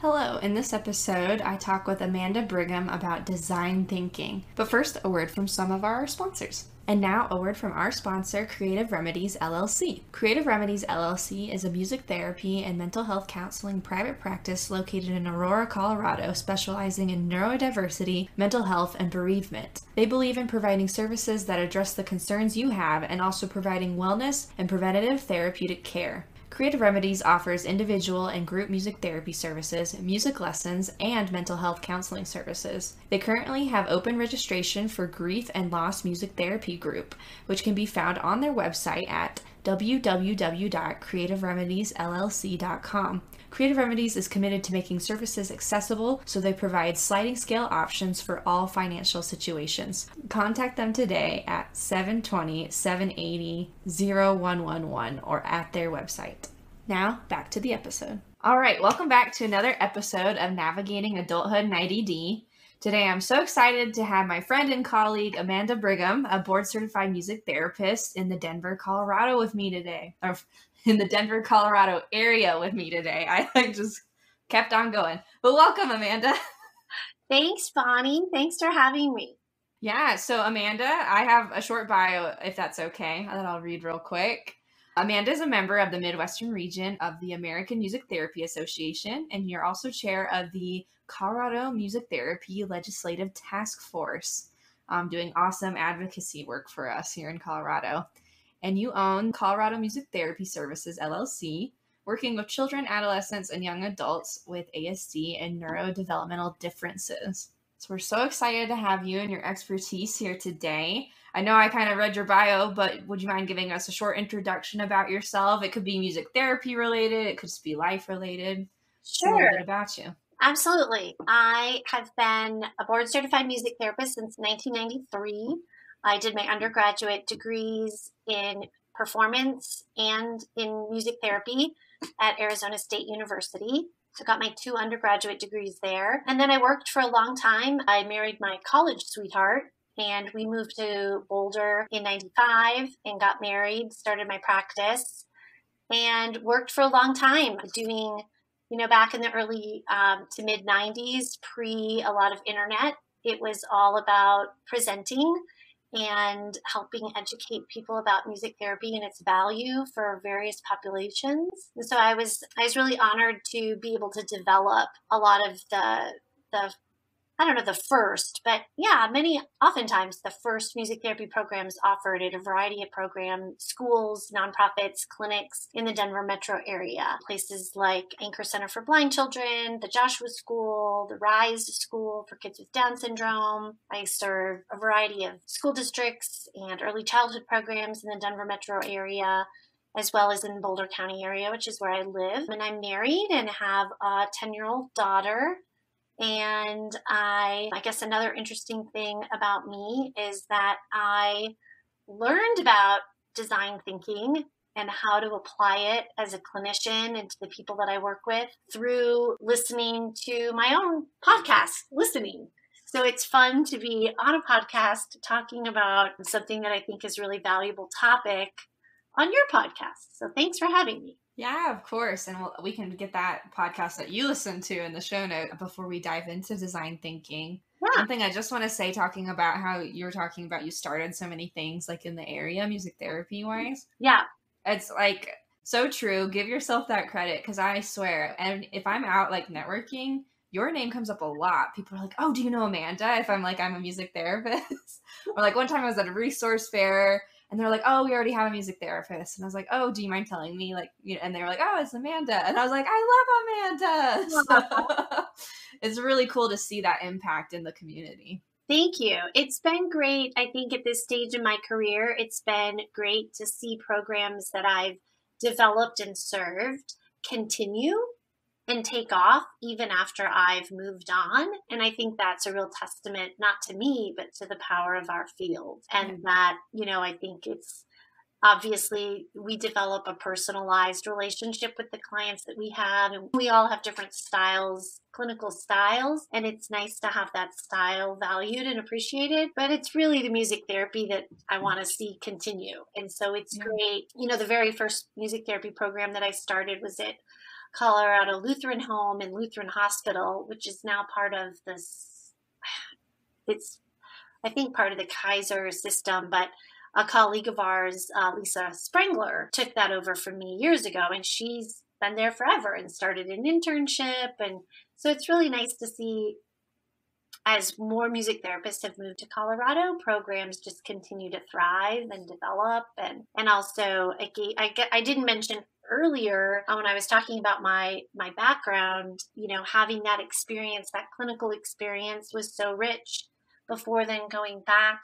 Hello, in this episode, I talk with Amanda Brigham about design thinking. But first, a word from some of our sponsors. And now, a word from our sponsor, Creative Remedies, LLC. Creative Remedies, LLC is a music therapy and mental health counseling private practice located in Aurora, Colorado, specializing in neurodiversity, mental health, and bereavement. They believe in providing services that address the concerns you have and also providing wellness and preventative therapeutic care. Creative Remedies offers individual and group music therapy services, music lessons, and mental health counseling services. They currently have open registration for Grief and Loss Music Therapy Group, which can be found on their website at www.creativeremediesllc.com. Creative Remedies is committed to making services accessible, so they provide sliding scale options for all financial situations. Contact them today at 720-780-0111 or at their website. Now, back to the episode. All right, welcome back to another episode of Navigating Adulthood in IDD. Today, I'm so excited to have my friend and colleague, Amanda Brigham, a board-certified music therapist in the Denver, Colorado with me today. Or in the Denver, Colorado area with me today. I just kept on going. But welcome, Amanda. Thanks, Bonnie. Thanks for having me. Yeah, so Amanda, I have a short bio, if that's okay, that I'll read real quick. Amanda is a member of the Midwestern region of the American Music Therapy Association, and you're also chair of the Colorado Music Therapy Legislative Task Force, doing awesome advocacy work for us here in Colorado. And you own Colorado Music Therapy Services, LLC, working with children, adolescents, and young adults with ASD and neurodevelopmental differences. So we're so excited to have you and your expertise here today. I know I kind of read your bio, but would you mind giving us a short introduction about yourself? It could be music therapy related. It could just be life related. Just a little bit about you. Absolutely. I have been a board certified music therapist since 1993. I did my undergraduate degrees in performance and in music therapy at Arizona State University. So got my 2 undergraduate degrees there. And then I worked for a long time. I married my college sweetheart, and we moved to Boulder in 95 and got married, started my practice, and worked for a long time doing, back in the early to mid 90s, pre a lot of internet. It was all about presenting and helping educate people about music therapy and its value for various populations. And so I was really honored to be able to develop a lot of the first, but yeah, oftentimes the first music therapy programs offered at a variety of programs, schools, nonprofits, clinics in the Denver metro area. Places like Anchor Center for Blind Children, the Joshua School, the Rise School for Kids with Down Syndrome. I serve a variety of school districts and early childhood programs in the Denver metro area, as well as in Boulder County area, which is where I live. And I'm married and have a 10-year-old daughter. And I guess another interesting thing about me is that I learned about design thinking and how to apply it as a clinician and to the people that I work with through listening to my own podcast, listening. So it's fun to be on a podcast talking about something that I think is a really valuable topic on your podcast. So thanks for having me. Yeah, of course. And we can get that podcast that you listen to in the show note before we dive into design thinking. Yeah. One thing I just want to say, talking about how you're talking about you started so many things like in the area, music therapy wise. Yeah. It's like so true. Give yourself that credit, because I swear, and if I'm out like networking, your name comes up a lot. People are like, oh, do you know Amanda? If I'm like, I'm a music therapist. Or like one time I was at a resource fair, and they're like, oh, we already have a music therapist. And I was like, oh, do you mind telling me? And they were like, oh, it's Amanda. And I was like, I love Amanda. So it's really cool to see that impact in the community. Thank you. It's been great. I think at this stage in my career, it's been great to see programs that I've developed and served continue and take off even after I've moved on. And I think that's a real testament, not to me, but to the power of our field. And that, I think it's obviously we develop a personalized relationship with the clients that we have. And we all have different styles, clinical styles. And it's nice to have that style valued and appreciated. But it's really the music therapy that I want to see continue. And so it's great. The very first music therapy program that I started was at Colorado Lutheran Home and Lutheran Hospital, which is now part of this, it's, I think, part of the Kaiser system, but a colleague of ours, Lisa Sprengler, took that over from me years ago, and she's been there forever and started an internship. And so it's really nice to see, as more music therapists have moved to Colorado, programs just continue to thrive and develop. And also, I didn't mention earlier when I was talking about my background, having that experience, that clinical experience was so rich before then going back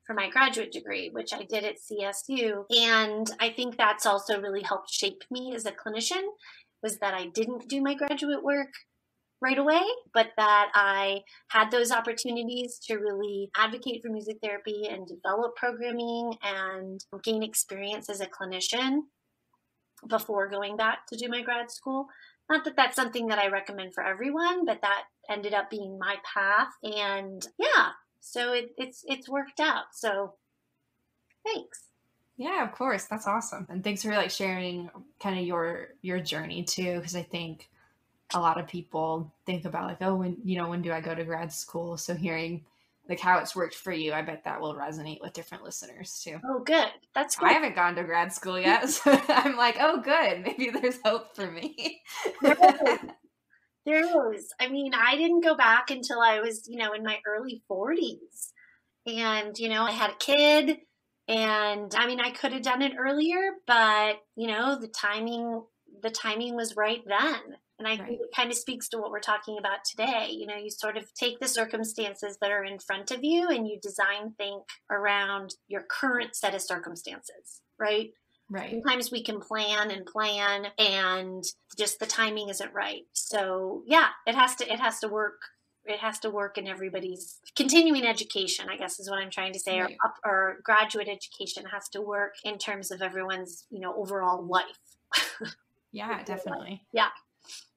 for my graduate degree, which I did at CSU. And I think that's also really helped shape me as a clinician, was that I didn't do my graduate work right away, but that I had those opportunities to really advocate for music therapy and develop programming and gain experience as a clinician before going back to do my grad school. Not that that's something that I recommend for everyone, but that ended up being my path. And yeah, so it's worked out. So thanks. Yeah, of course. That's awesome. And thanks for sharing kind of your journey too, because I think a lot of people think about oh, when do I go to grad school? So hearing how it's worked for you, I bet that will resonate with different listeners too. Oh, good. That's good. I haven't gone to grad school yet, so I'm oh, good. Maybe there's hope for me. There is. I mean, I didn't go back until I was, in my early 40s. And, I had a kid, and I mean, I could have done it earlier, but, the timing was right then. And I think it kind of speaks to what we're talking about today. You sort of take the circumstances that are in front of you and you design think around your current set of circumstances, right? Right. Sometimes we can plan and just the timing isn't right. So yeah, it has to work. It has to work in everybody's continuing education, I guess is what I'm trying to say, right. or graduate education has to work in terms of everyone's, overall life. Yeah, definitely. Yeah.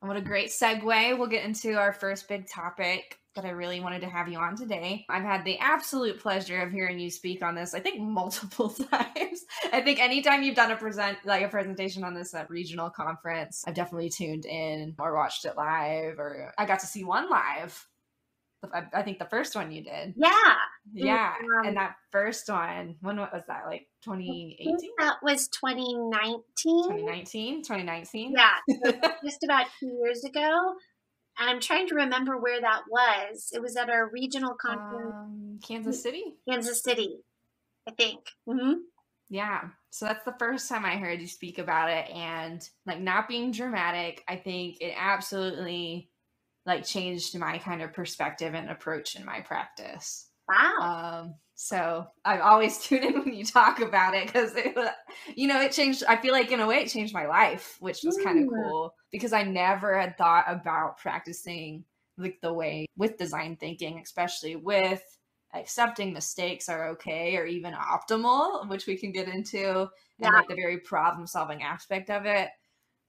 And what a great segue. We'll get into our first big topic that I really wanted to have you on today. I've had the absolute pleasure of hearing you speak on this, I think, multiple times. I think anytime you've done a presentation on this at regional conference, I've definitely tuned in or watched it live, or I got to see one live. I think the first one you did. Yeah. Yeah. And that first one, when was that? 2018? That was 2019. 2019? Yeah. So just about 2 years ago. And I'm trying to remember where that was. It was at our regional conference. Kansas City, I think. Mm-hmm. Yeah. So that's the first time I heard you speak about it. And not being dramatic, I think it absolutely changed my kind of perspective and approach in my practice. Wow. So I've always tuned in when you talk about it, because it changed. I feel in a way it changed my life, which was kind of cool, because I never had thought about practicing the way with design thinking, especially with accepting mistakes are okay or even optimal, which we can get into, and the very problem solving aspect of it.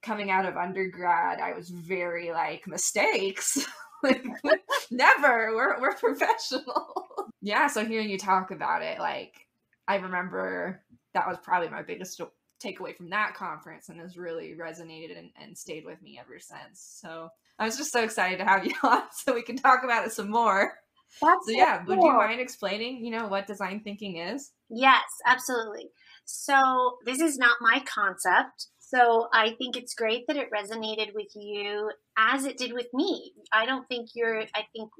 Coming out of undergrad, I was very mistakes. Never. We're professional. Yeah. So hearing you talk about it, I remember that was probably my biggest takeaway from that conference, and has really resonated and stayed with me ever since. So I was just so excited to have you on so we can talk about it some more. That's so yeah, cool. Would you mind explaining, what design thinking is? Yes, absolutely. So this is not my concept. So I think it's great that it resonated with you as it did with me. I think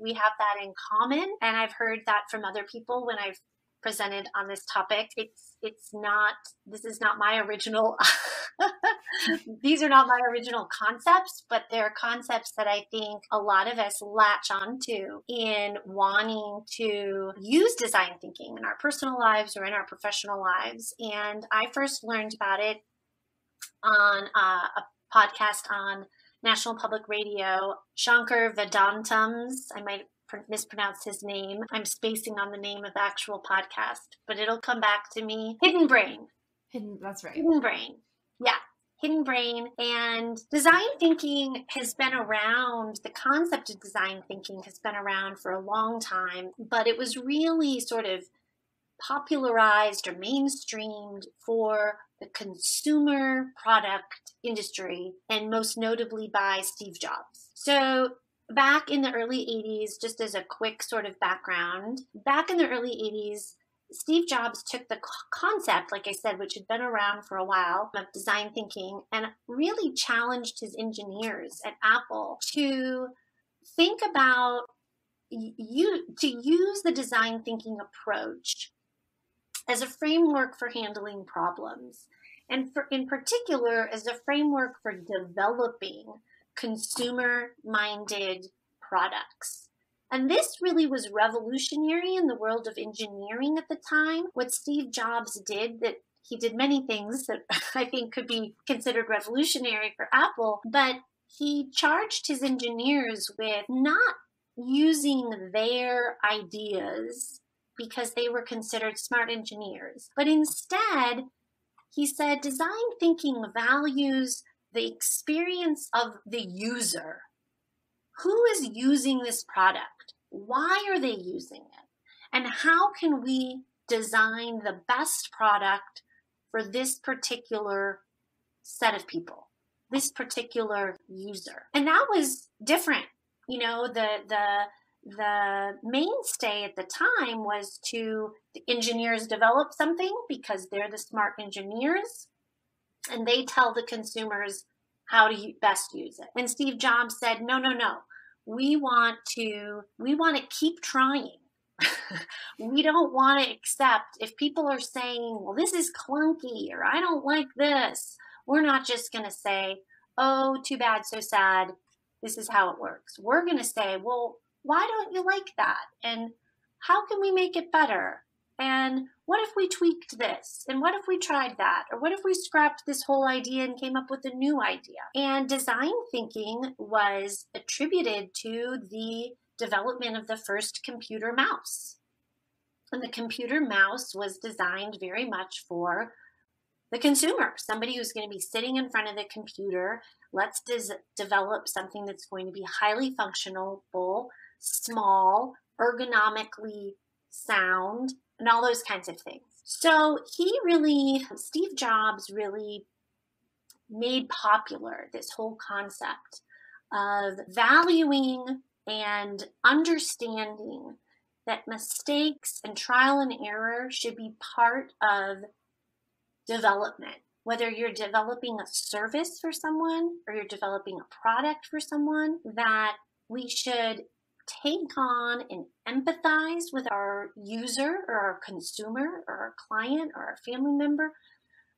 we have that in common. And I've heard that from other people when I've presented on this topic. This is not my original, these are not my original concepts, but they're concepts that I think a lot of us latch onto in wanting to use design thinking in our personal lives or in our professional lives. And I first learned about it on a podcast on National Public Radio. Shankar Vedantam's, I might mispronounce his name. I'm spacing on the name of the actual podcast, but it'll come back to me. Hidden Brain. That's right. Hidden Brain. Yeah. Hidden Brain. And design thinking has been around, the concept of design thinking has been around for a long time, but it was really sort of popularized or mainstreamed for the consumer product industry, and most notably by Steve Jobs. So back in the early 80s, just as a quick sort of background, back in the early 80s, Steve Jobs took the concept, like I said, which had been around for a while, of design thinking, and really challenged his engineers at Apple to think about to use the design thinking approach as a framework for handling problems, and in particular as a framework for developing consumer-minded products. And this really was revolutionary in the world of engineering at the time. What Steve Jobs did, that he did many things that I think could be considered revolutionary for Apple, but he charged his engineers with not using their ideas because they were considered smart engineers, but instead, he said, design thinking values the experience of the user. Who is using this product? Why are they using it? And how can we design the best product for this particular set of people, this particular user? And that was different. You know, the mainstay at the time was to the engineers develop something because they're the smart engineers, and they tell the consumers how to best use it. And Steve Jobs said, no. We want to keep trying. We don't want to accept if people are saying, well, this is clunky, or I don't like this. We're not just going to say, oh, too bad, so sad. This is how it works. We're going to say, well, why don't you like that? And how can we make it better? And what if we tweaked this? And what if we tried that? Or what if we scrapped this whole idea and came up with a new idea? And design thinking was attributed to the development of the first computer mouse. And the computer mouse was designed very much for the consumer, somebody who's going to be sitting in front of the computer. Let's develop something that's going to be highly functional, small, ergonomically sound, and all those kinds of things. So Steve Jobs really made popular this whole concept of valuing and understanding that mistakes and trial and error should be part of development. Whether you're developing a service for someone or you're developing a product for someone, that we should take on and empathize with our user or our consumer or our client or our family member.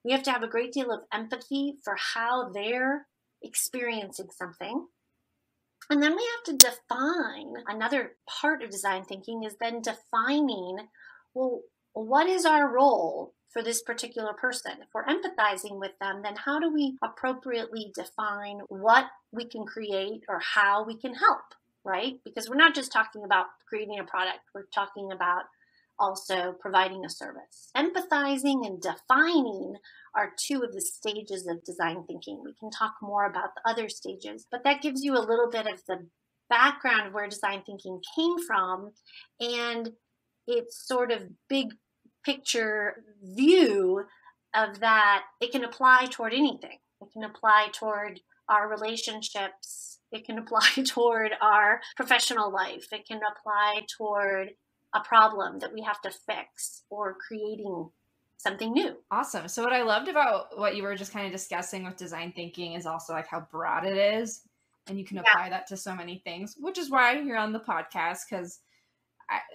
We have to have a great deal of empathy for how they're experiencing something. And then we have to define, another part of design thinking is then defining, well, what is our role for this particular person? If we're empathizing with them, then how do we appropriately define what we can create or how we can help, right? Because we're not just talking about creating a product, we're talking about also providing a service. Empathizing and defining are two of the stages of design thinking. We can talk more about the other stages, but that gives you a little bit of the background of where design thinking came from and its sort of big picture view of that. It can apply toward anything. It can apply toward our relationships. It can apply toward our professional life. It can apply toward a problem that we have to fix or creating something new. Awesome. So what I loved about what you were just kind of discussing with design thinking is also like how broad it is, and you can apply that to so many things, which is why I'm here on the podcast, because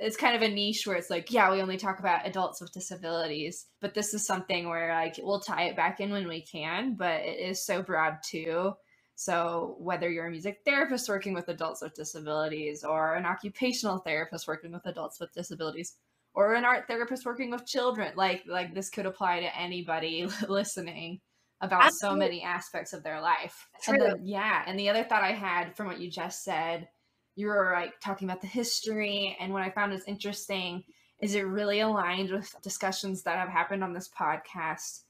it's kind of a niche where it's like, yeah, we only talk about adults with disabilities, but this is something where like we'll tie it back in when we can, but it is so broad too. So whether you're a music therapist working with adults with disabilities, or an occupational therapist working with adults with disabilities, or an art therapist working with children, like this could apply to anybody listening about Absolutely. So many aspects of their life. True. And then, and the other thought I had from what you just said, you were like talking about the history, and what I found is interesting is it really aligned with discussions that have happened on this podcast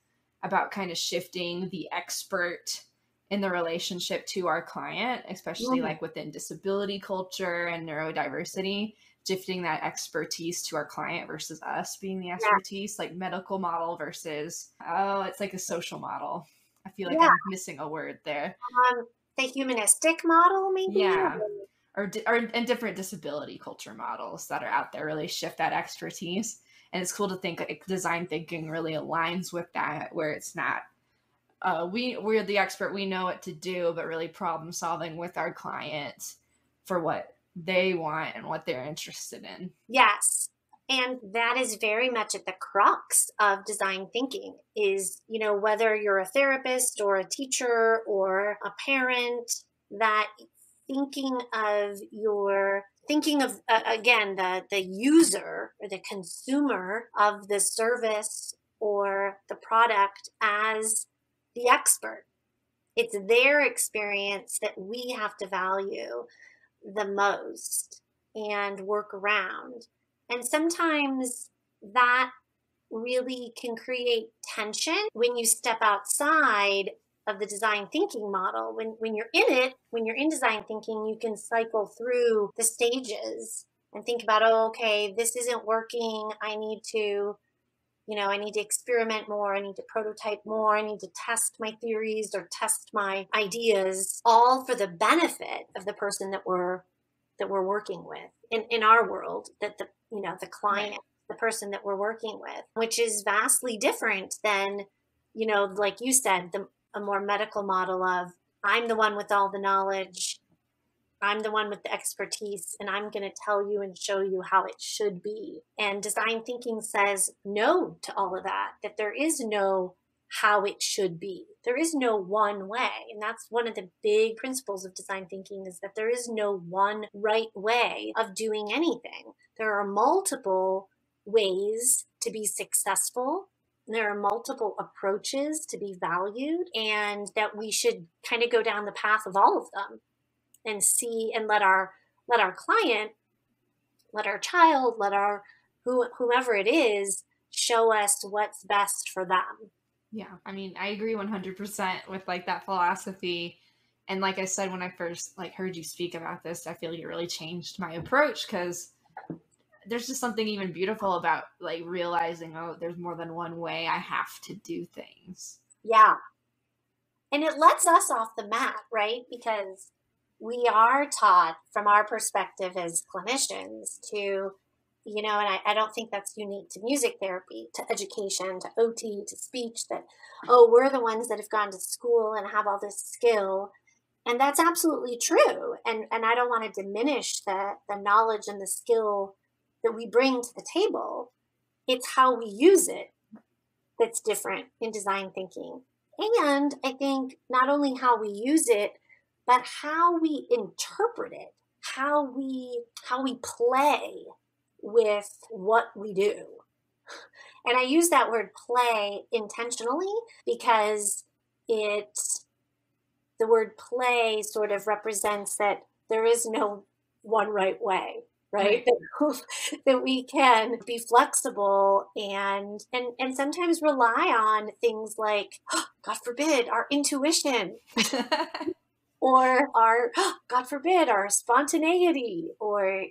about kind of shifting the expert in the relationship to our client, especially like within disability culture and neurodiversity. shifting that expertise to our client versus us being the Yeah. expertise, like medical model versus, it's like a social model. I feel like Yeah. I'm missing a word there. The humanistic model, maybe? Yeah. And different disability culture models that are out there really shift that expertise. And it's cool to think like design thinking really aligns with that, where it's not, we're the expert, we know what to do, but really problem solving with our clients for what they want and what they're interested in. Yes. And that is very much at the crux of design thinking is, whether you're a therapist or a teacher or a parent, that thinking of again, the user or the consumer of the service or the product as the expert. It's their experience that we have to value the most and work around. And sometimes that really can create tension when you step outside of the design thinking model. When you're in it, when you're in design thinking, you can cycle through the stages and think about, okay, this isn't working. I need to experiment more. I need to prototype more. I need to test my theories or test my ideas, all for the benefit of the person that we're working with in our world, that the client, right, the person that we're working with, which is vastly different than, like you said, a more medical model of, I'm the one with all the knowledge, I'm the one with the expertise, and I'm going to tell you and show you how it should be. And design thinking says no to all of that, that there is no how it should be. There is no one way. And that's one of the big principles of design thinking, is that there is no one right way of doing anything. There are multiple ways to be successful. There are multiple approaches to be valued, and that we should kind of go down the path of all of them and see and let our client, let our child, let our whomever it is show us what's best for them. Yeah, I mean, I agree 100% with like that philosophy. And like I said, when I first like heard you speak about this, I feel like it really changed my approach, because there's just something even beautiful about like realizing, there's more than one way I have to do things. Yeah. And it lets us off the mat, right? Because we are taught from our perspective as clinicians to, and I don't think that's unique to music therapy, to education, to OT, to speech, that, we're the ones that have gone to school and have all this skill. And that's absolutely true. And I don't want to diminish the knowledge and the skill that we bring to the table. It's how we use it that's different in design thinking. And I think not only how we use it, but how we interpret it, how we play with what we do. And I use that word play intentionally because the word play sort of represents that there is no one right way, right? That we can be flexible and sometimes rely on things like, God forbid, our intuition. Or our, God forbid, our spontaneity, or,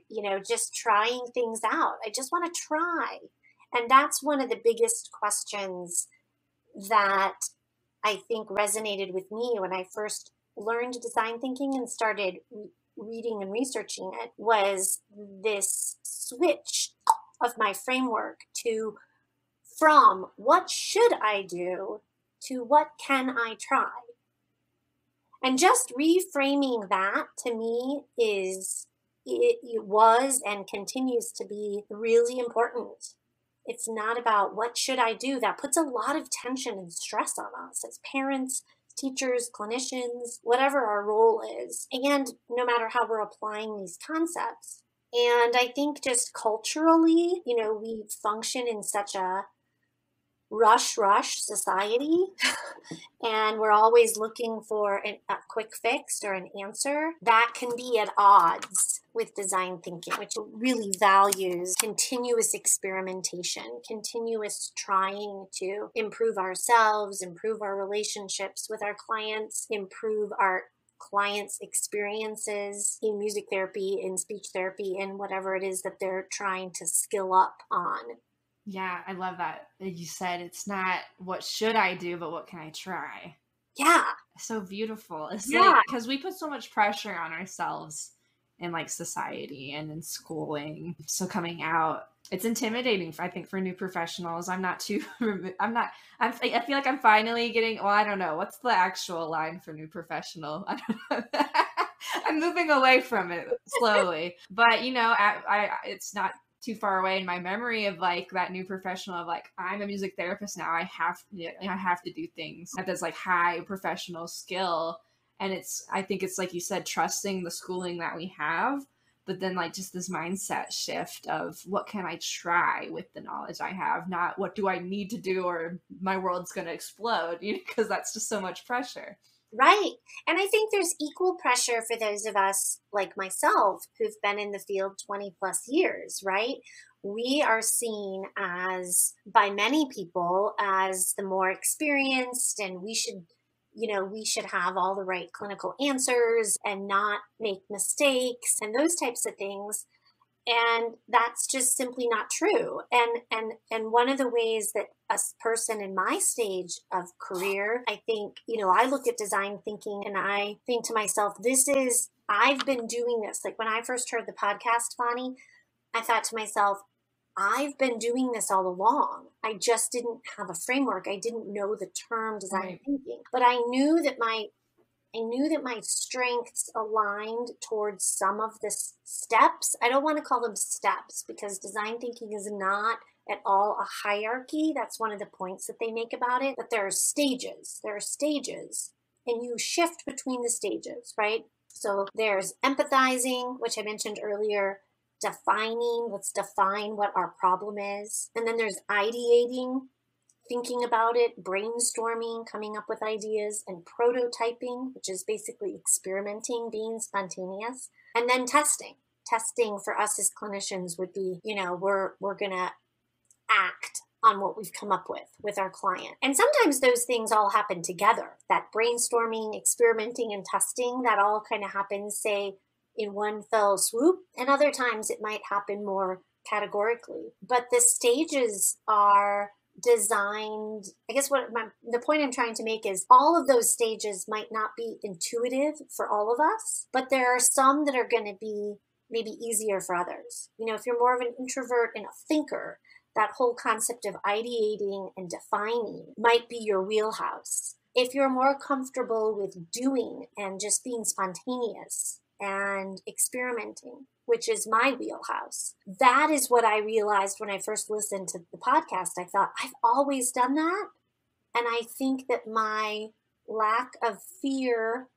just trying things out. I just want to try. And that's one of the biggest questions that I think resonated with me when I first learned design thinking and started reading and researching it, was this switch of my framework from what should I do to what can I try? And just reframing that, to me, it was and continues to be really important. It's not about what should I do. That puts a lot of tension and stress on us as parents, teachers, clinicians, whatever our role is, and no matter how we're applying these concepts. And I think just culturally, we function in such a rush society, and we're always looking for a quick fix or an answer that can be at odds with design thinking, which really values continuous experimentation, continuous trying to improve ourselves, improve our relationships with our clients, improve our clients' experiences in music therapy, in speech therapy, and whatever it is that they're trying to skill up on. Yeah, I love that you said it's not what should I do, but what can I try? Yeah. So beautiful. It's Yeah. like, because we put so much pressure on ourselves in like society and in schooling. So coming out, it's intimidating, I think, for new professionals. I feel like I'm finally getting, well, I don't know. What's the actual line for new professional? I don't know. I'm moving away from it slowly. But, you know, it's not too far away in my memory of like that new professional of like, I'm a music therapist now. I have to do things that does like high professional skill. And I think it's like you said, trusting the schooling that we have, but then like just this mindset shift of what can I try with the knowledge I have, not what do I need to do or my world's going to explode, you know, because that's just so much pressure. Right. And I think there's equal pressure for those of us like myself who've been in the field 20 plus years, right? We are seen as, by many people, as the more experienced, and we should have all the right clinical answers and not make mistakes and those types of things. And that's just simply not true. And one of the ways that a person in my stage of career, I think, I look at design thinking and I think to myself, I've been doing this. Like when I first heard the podcast, Bonnie, I thought to myself, I've been doing this all along. I just didn't have a framework. I didn't know the term design thinking, but I knew that my strengths aligned towards some of the steps. I don't want to call them steps because design thinking is not at all a hierarchy. That's one of the points that they make about it. But there are stages. And you shift between the stages, right? So there's empathizing, which I mentioned earlier, defining. Let's define what our problem is. And then there's ideating, thinking about it, brainstorming, coming up with ideas, and prototyping, which is basically experimenting, being spontaneous, and then testing. Testing for us as clinicians would be, we're going to act on what we've come up with our client. And sometimes those things all happen together. That brainstorming, experimenting, and testing, that all kind of happens, say, in one fell swoop. And other times it might happen more categorically. But the stages are designed, I guess the point I'm trying to make is all of those stages might not be intuitive for all of us, but there are some that are going to be maybe easier for others. If you're more of an introvert and a thinker, that whole concept of ideating and defining might be your wheelhouse. If you're more comfortable with doing and just being spontaneous and experimenting, which is my wheelhouse. That is what I realized when I first listened to the podcast. I thought, I've always done that. And I think that my lack of fear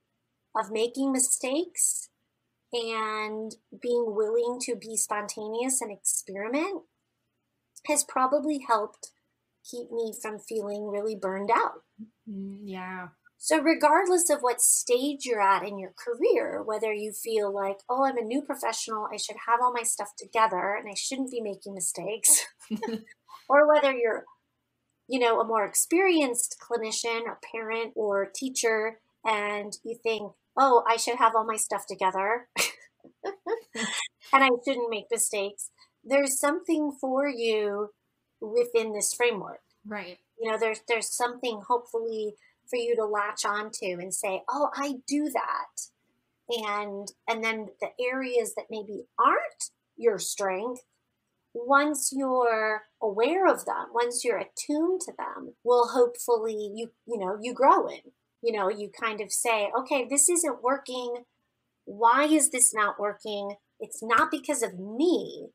of making mistakes and being willing to be spontaneous and experiment has probably helped keep me from feeling really burned out. Yeah. So regardless of what stage you're at in your career, whether you feel like, oh, I'm a new professional, I should have all my stuff together and I shouldn't be making mistakes, or whether you're, a more experienced clinician or parent or teacher and you think, oh, I should have all my stuff together and I shouldn't make mistakes, there's something for you within this framework. Right. There's something hopefully for you to latch onto and say, oh, I do that. And then the areas that maybe aren't your strength, once you're aware of them, once you're attuned to them, will hopefully you grow in. You kind of say, okay, this isn't working. Why is this not working? It's not because of me.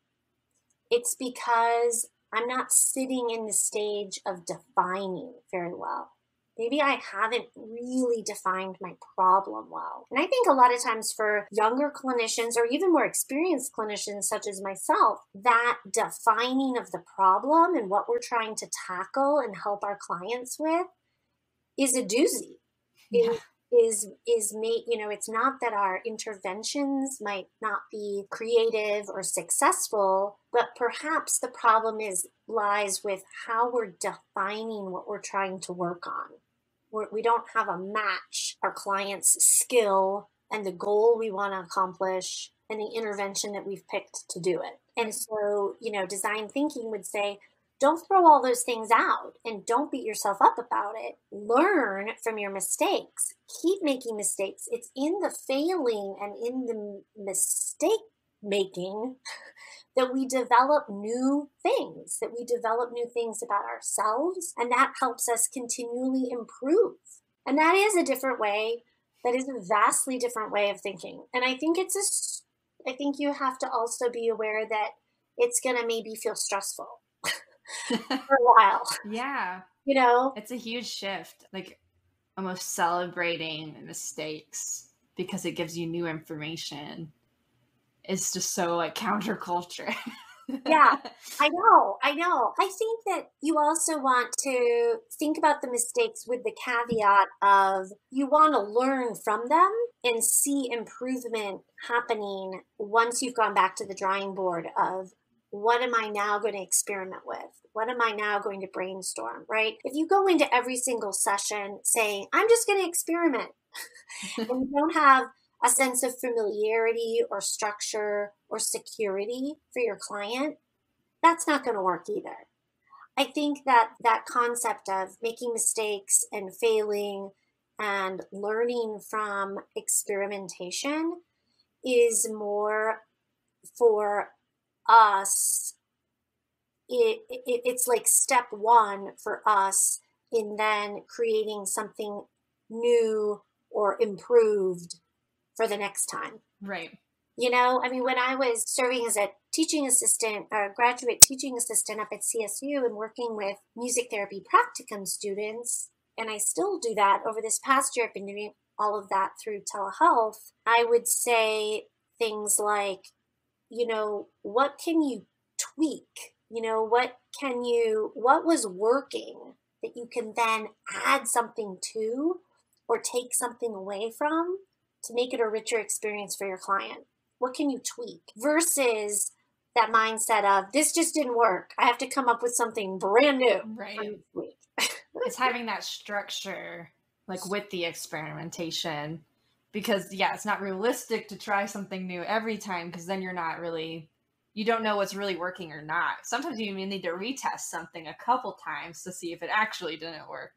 It's because I'm not sitting in the stage of defining very well. Maybe I haven't really defined my problem well. And I think a lot of times for younger clinicians or even more experienced clinicians such as myself, that defining of the problem and what we're trying to tackle and help our clients with is a doozy. Yeah. It's not that our interventions might not be creative or successful, but perhaps the problem lies with how we're defining what we're trying to work on. we don't have a match our client's skill and the goal we want to accomplish and the intervention that we've picked to do it. And so, design thinking would say, don't throw all those things out and don't beat yourself up about it. Learn from your mistakes. Keep making mistakes. It's in the failing and in the mistake making that we develop new things, about ourselves, and that helps us continually improve. And that is a different way. That is a vastly different way of thinking. And I think I think you have to also be aware that it's going to maybe feel stressful for a while. Yeah. It's a huge shift, like almost celebrating mistakes because it gives you new information. It's just so like counterculture. Yeah, I know. I think that you also want to think about the mistakes with the caveat of you want to learn from them and see improvement happening once you've gone back to the drawing board of what am I now going to experiment with? What am I now going to brainstorm, right? If you go into every single session saying, I'm just going to experiment, and you don't have a sense of familiarity or structure or security for your client, that's not going to work either. I think that concept of making mistakes and failing and learning from experimentation is more for us. It's like step one for us in then creating something new or improved for the next time. Right. When I was serving as a teaching assistant, a graduate teaching assistant up at CSU and working with music therapy practicum students, and I still do that over this past year, I've been doing all of that through telehealth, I would say things like, what can you tweak? What was working that you can then add something to or take something away from to make it a richer experience for your client? What can you tweak? Versus that mindset of, this just didn't work. I have to come up with something brand new. Right. It's having that structure, like with the experimentation, because it's not realistic to try something new every time, because then you don't know what's really working or not. Sometimes you even need to retest something a couple times to see if it actually didn't work.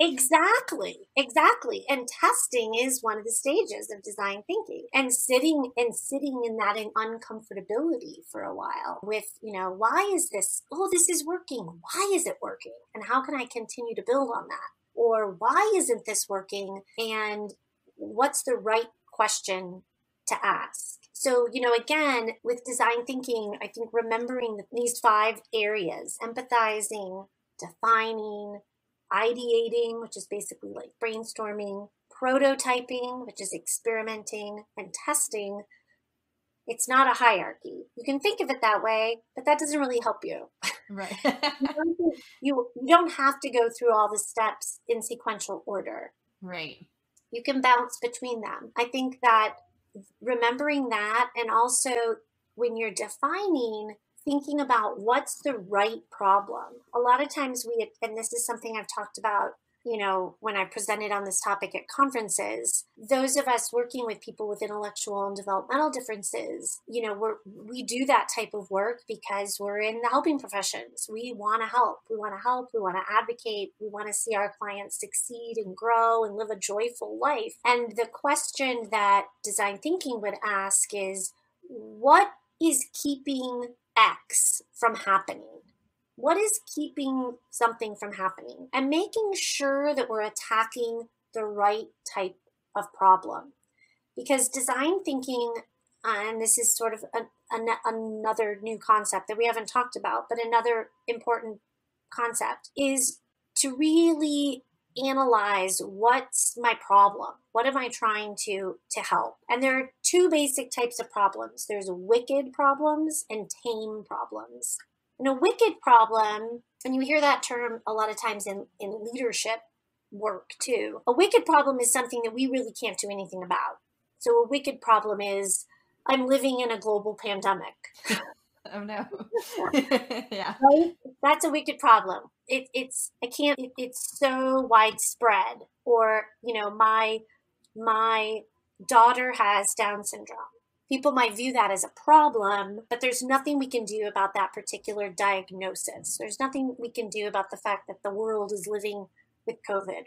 Exactly. And testing is one of the stages of design thinking, and sitting in that uncomfortability for a while with, why is this? Oh, this is working. Why is it working? And how can I continue to build on that? Or why isn't this working? And what's the right question to ask? So, again, with design thinking, I think remembering these 5 areas: empathizing, defining, ideating, which is basically like brainstorming, prototyping, which is experimenting, and testing. It's not a hierarchy. You can think of it that way, but that doesn't really help you. Right. You don't have to go through all the steps in sequential order. Right. You can bounce between them. I think that remembering that, and also when you're defining, thinking about what's the right problem. A lot of times and this is something I've talked about, when I presented on this topic at conferences, those of us working with people with intellectual and developmental differences, we do that type of work because we're in the helping professions. We want to help. We want to advocate. We want to see our clients succeed and grow and live a joyful life. And the question that design thinking would ask is, what is keeping X from happening? What is keeping something from happening? And making sure that we're attacking the right type of problem. Because design thinking, and this is sort of another new concept that we haven't talked about, but another important concept is to really analyze, what's my problem? What am I trying to help? And there are 2 basic types of problems. There's wicked problems and tame problems. And a wicked problem, and you hear that term a lot of times in leadership work too. A wicked problem is something that we really can't do anything about. So a wicked problem is, I'm living in a global pandemic. Oh no. Yeah. Right? That's a wicked problem. it's so widespread. Or, my daughter has Down syndrome. People might view that as a problem, but there's nothing we can do about that particular diagnosis. There's nothing we can do about the fact that the world is living with COVID.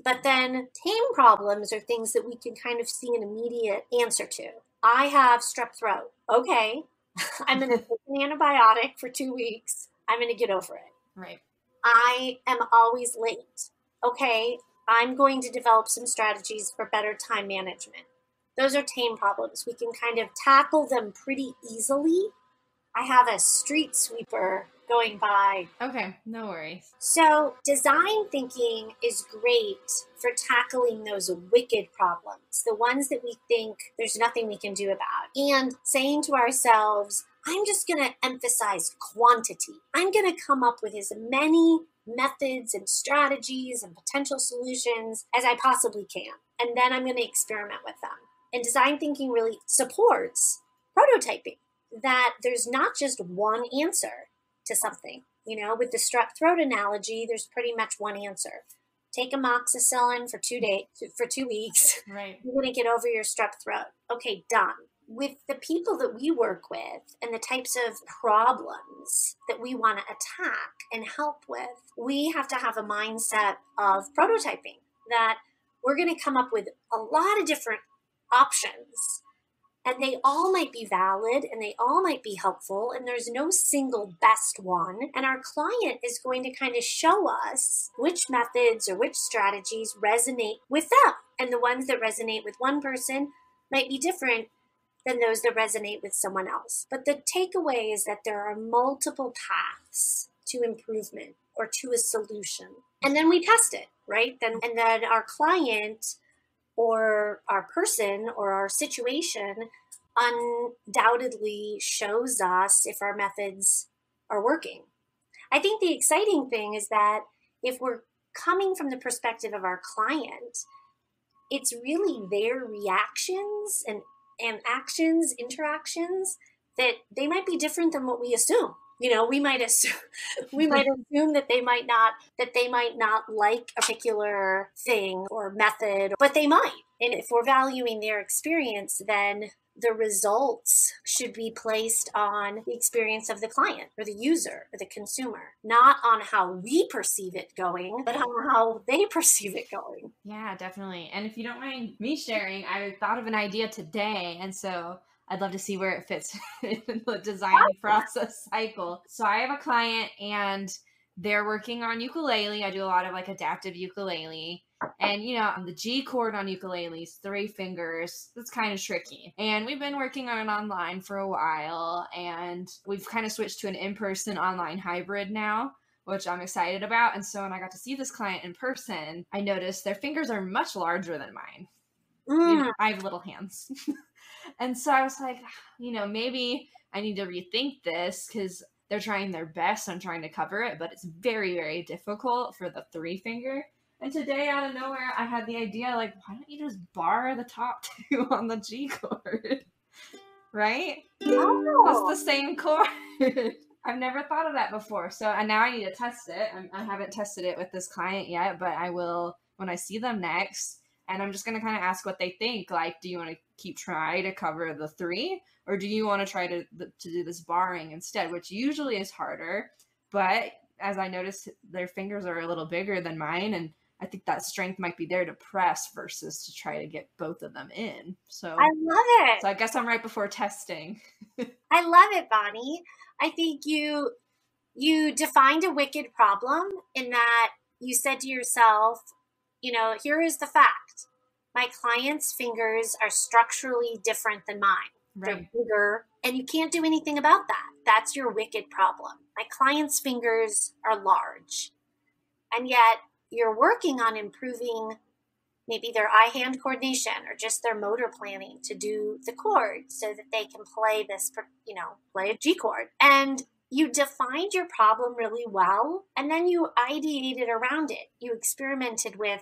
But then tame problems are things that we can kind of see an immediate answer to. I have strep throat. Okay. I'm going to take an antibiotic for 2 weeks. I'm going to get over it. Right. I am always late. Okay. I'm going to develop some strategies for better time management. Those are tame problems. We can kind of tackle them pretty easily. I have a street sweeper going by. Okay, no worries. So design thinking is great for tackling those wicked problems, the ones that we think there's nothing we can do about. And saying to ourselves, I'm just going to emphasize quantity. I'm going to come up with as many methods and strategies and potential solutions as I possibly can. And then I'm going to experiment with them. And design thinking really supports prototyping, that there's not just one answer to something. With the strep throat analogy, there's pretty much one answer. Take amoxicillin for 2 weeks. Right. You're going to get over your strep throat. Okay, done. With the people that we work with and the types of problems that we want to attack and help with, we have to have a mindset of prototyping, that we're going to come up with a lot of different options, and they all might be valid and they all might be helpful, and there's no single best one. And our client is going to kind of show us which methods or which strategies resonate with them. And the ones that resonate with one person might be different than those that resonate with someone else. But the takeaway is that there are multiple paths to improvement or to a solution. And then we test it, right? And then our client or our person or our situation undoubtedly shows us if our methods are working. I think the exciting thing is that if we're coming from the perspective of our client, it's really their reactions and actions, interactions, that they might be different than what we assume. We might assume that they might not like a particular thing or method, but they might. And if we're valuing their experience, then the results should be placed on the experience of the client or the user or the consumer, not on how we perceive it going, but on how they perceive it going. Yeah, definitely. And if you don't mind me sharing, I thought of an idea today, and so I'd love to see where it fits in the design process cycle. So I have a client and they're working on ukulele. I do a lot of adaptive ukulele. And, the G chord on ukulele is 3 fingers. That's kind of tricky. And we've been working on it online for a while, and we've kind of switched to an in-person online hybrid now, which I'm excited about. And so when I got to see this client in person, I noticed their fingers are much larger than mine. I have little hands. And so I was like, maybe I need to rethink this, because they're trying their best. I'm trying to cover it, but it's very, very difficult for the 3 finger. And today, out of nowhere, I had the idea, why don't you just bar the top 2 on the G chord? Right? Oh. That's the same chord. I've never thought of that before. So now I need to test it. I haven't tested it with this client yet, but I will when I see them next. And I'm just going to kind of ask what they think. Do you want to keep trying to cover the 3? Or do you want to try to do this barring instead, which usually is harder. But as I noticed, their fingers are a little bigger than mine. And I think that strength might be there to press versus to try to get both of them in. So I love it. So I guess I'm right before testing. I love it, Bonnie. I think you defined a wicked problem in that you said to yourself, here is the fact. My client's fingers are structurally different than mine. Right. They're bigger, and you can't do anything about that. That's your wicked problem. My client's fingers are large, and yet you're working on improving maybe their eye-hand coordination or just their motor planning to do the chord so that they can play this, play a G chord. And you defined your problem really well, and then you ideated around it. You experimented with,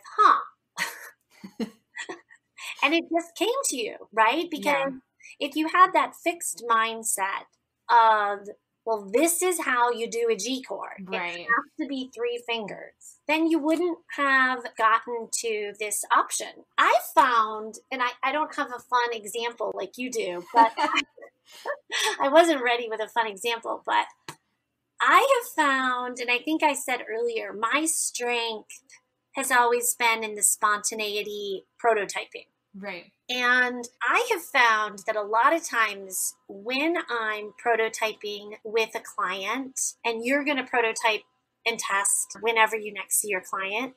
and it just came to you, right? Because if you had that fixed mindset of well, this is how you do a G chord. It Right. has to be 3 fingers. Then you wouldn't have gotten to this option. I found, and I don't have a fun example like you do, but I wasn't ready with a fun example, but I have found, and I think I said earlier, my strength has always been in the spontaneity prototyping. Right. And I have found that a lot of times when I'm prototyping with a client, and you're going to prototype and test whenever you next see your client,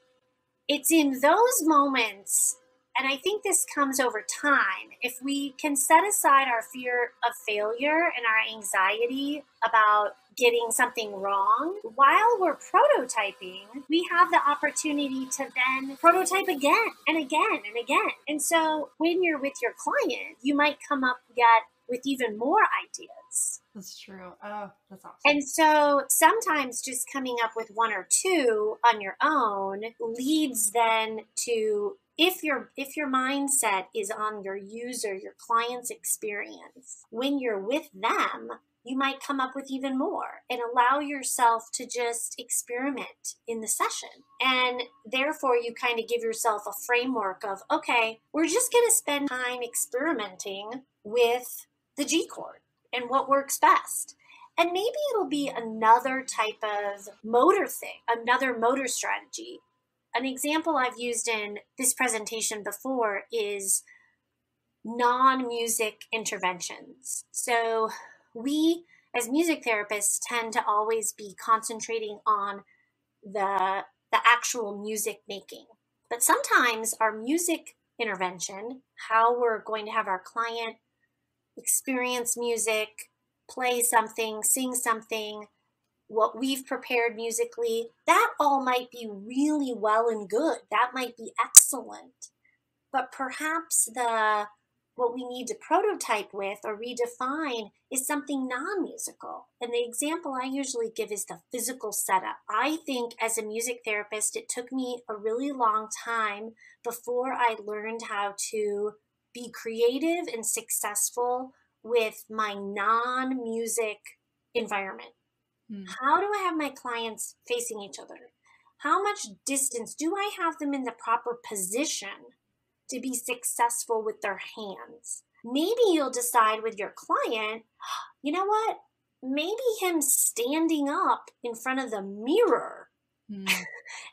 it's in those moments, and I think this comes over time, if we can set aside our fear of failure and our anxiety about getting something wrong, while we're prototyping, we have the opportunity to then prototype again and again and again. And so when you're with your client, you might come up yet with even more ideas. That's true. Oh, that's awesome. And so sometimes just coming up with 1 or 2 on your own leads then to, if your mindset is on your user, your client's experience, when you're with them, you might come up with even more and allow yourself to just experiment in the session. And therefore, you kind of give yourself a framework of, okay, we're just going to spend time experimenting with the G chord and what works best. And maybe it'll be another type of motor thing, another motor strategy. An example I've used in this presentation before is non-music interventions. So we, as music therapists, tend to always be concentrating on the actual music making. But sometimes our music intervention, how we're going to have our client experience music, play something, sing something, what we've prepared musically, that all might be really well and good. That might be excellent. But perhaps what we need to prototype with or redefine is something non-musical. And the example I usually give is the physical setup. I think as a music therapist, it took me a really long time before I learned how to be creative and successful with my non-music environment. How do I have my clients facing each other? How much distance do I have them in the proper position to be successful with their hands? Maybe you'll decide with your client, you know what? Maybe him standing up in front of the mirror and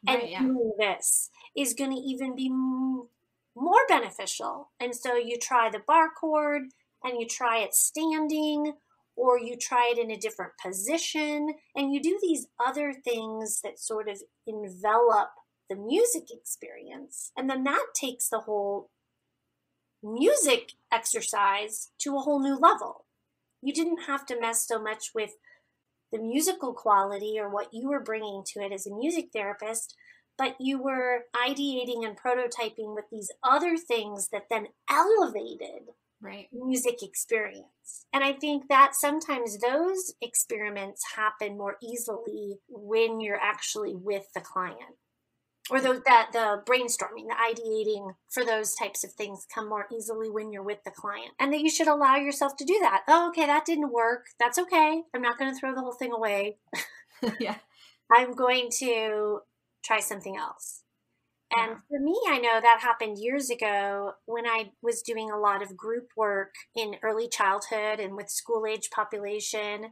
doing this is going to even be more beneficial. And so you try the bar chord and you try it standing, or you try it in a different position, and you do these other things that sort of envelop the music experience. And then that takes the whole music exercise to a whole new level. You didn't have to mess so much with the musical quality or what you were bringing to it as a music therapist, but you were ideating and prototyping with these other things that then elevated music experience. And I think that sometimes those experiments happen more easily when you're actually with the client, or the brainstorming, the ideating for those types of things come more easily when you're with the client. And that you should allow yourself to do that. Oh, okay, that didn't work. That's okay. I'm not going to throw the whole thing away. Yeah. I'm going to try something else. And for me, I know that happened years ago when I was doing a lot of group work in early childhood and with school-age population.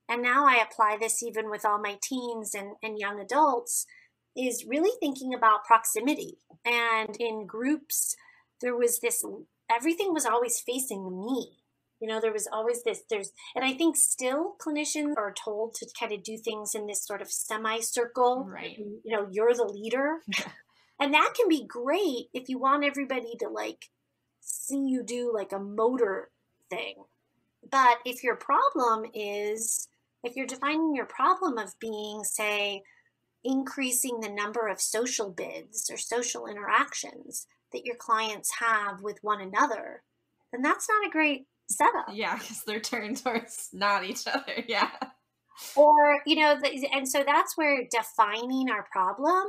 And now I apply this even with all my teens and young adults, is really thinking about proximity. And in groups, there was this, everything was always facing me. You know, there was always and I think still clinicians are told to kind of do things in this sort of semicircle. Right. You know, you're the leader. Yeah. And that can be great if you want everybody to like see you do like a motor thing. But if your problem is, if you're defining your problem of being, say, increasing the number of social bids or social interactions that your clients have with one another, then that's not a great setup. Yeah, because they're turned towards not each other. Yeah. Or, you know, and so that's where defining our problem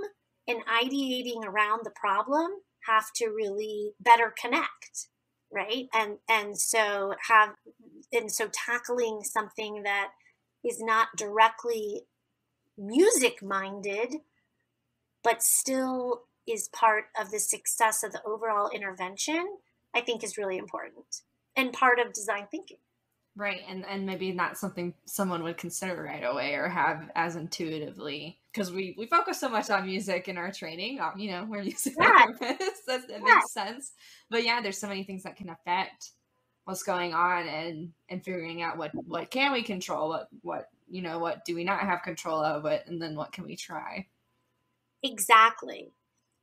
and ideating around the problem have to really better connect, right? And so tackling something that is not directly music minded, but still is part of the success of the overall intervention, I think is really important and part of design thinking. Right. And maybe not something someone would consider right away or have as intuitively, because we focus so much on music in our training. You know, we're music therapists. It makes sense. But yeah, there's so many things that can affect what's going on, and figuring out what can we control, what you know, what do we not have control of, and then what can we try. Exactly.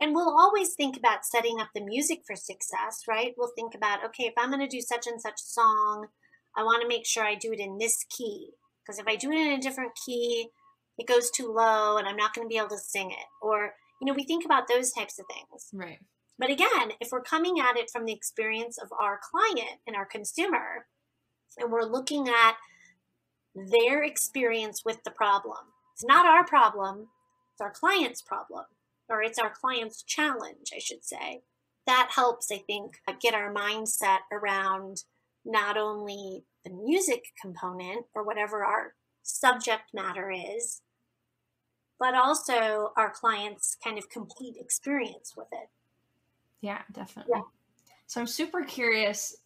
And we'll always think about setting up the music for success, right? We'll think about, okay, if I'm going to do such and such song, I want to make sure I do it in this key. Because if I do it in a different key, it goes too low and I'm not going to be able to sing it. Or, you know, we think about those types of things. Right. But again, if we're coming at it from the experience of our client and our consumer, and we're looking at their experience with the problem, it's not our problem, it's our client's problem, or it's our client's challenge, I should say. That helps, I think, get our mindset around not only the music component or whatever our subject matter is, but also our client's kind of complete experience with it. Yeah, definitely. Yeah. So I'm super curious,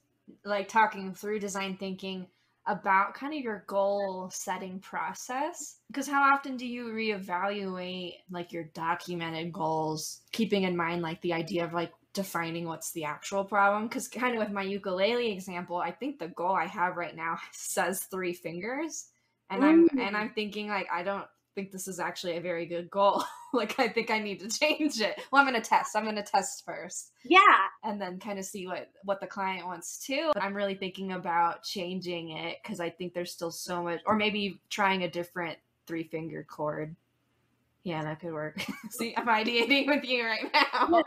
like talking through design thinking, about kind of your goal setting process, because how often do you reevaluate like your documented goals, keeping in mind like the idea of like defining what's the actual problem? Because kind of with my ukulele example, I think the goal I have right now says 3 fingers, and I'm thinking like, I don't think this is actually a very good goal. Like, I think I need to change it. Well, I'm going to test first. Yeah. And then kind of see what the client wants too. But I'm really thinking about changing it because I think there's still so much, or maybe trying a different 3-finger chord. Yeah, that could work. See, I'm ideating with you right now.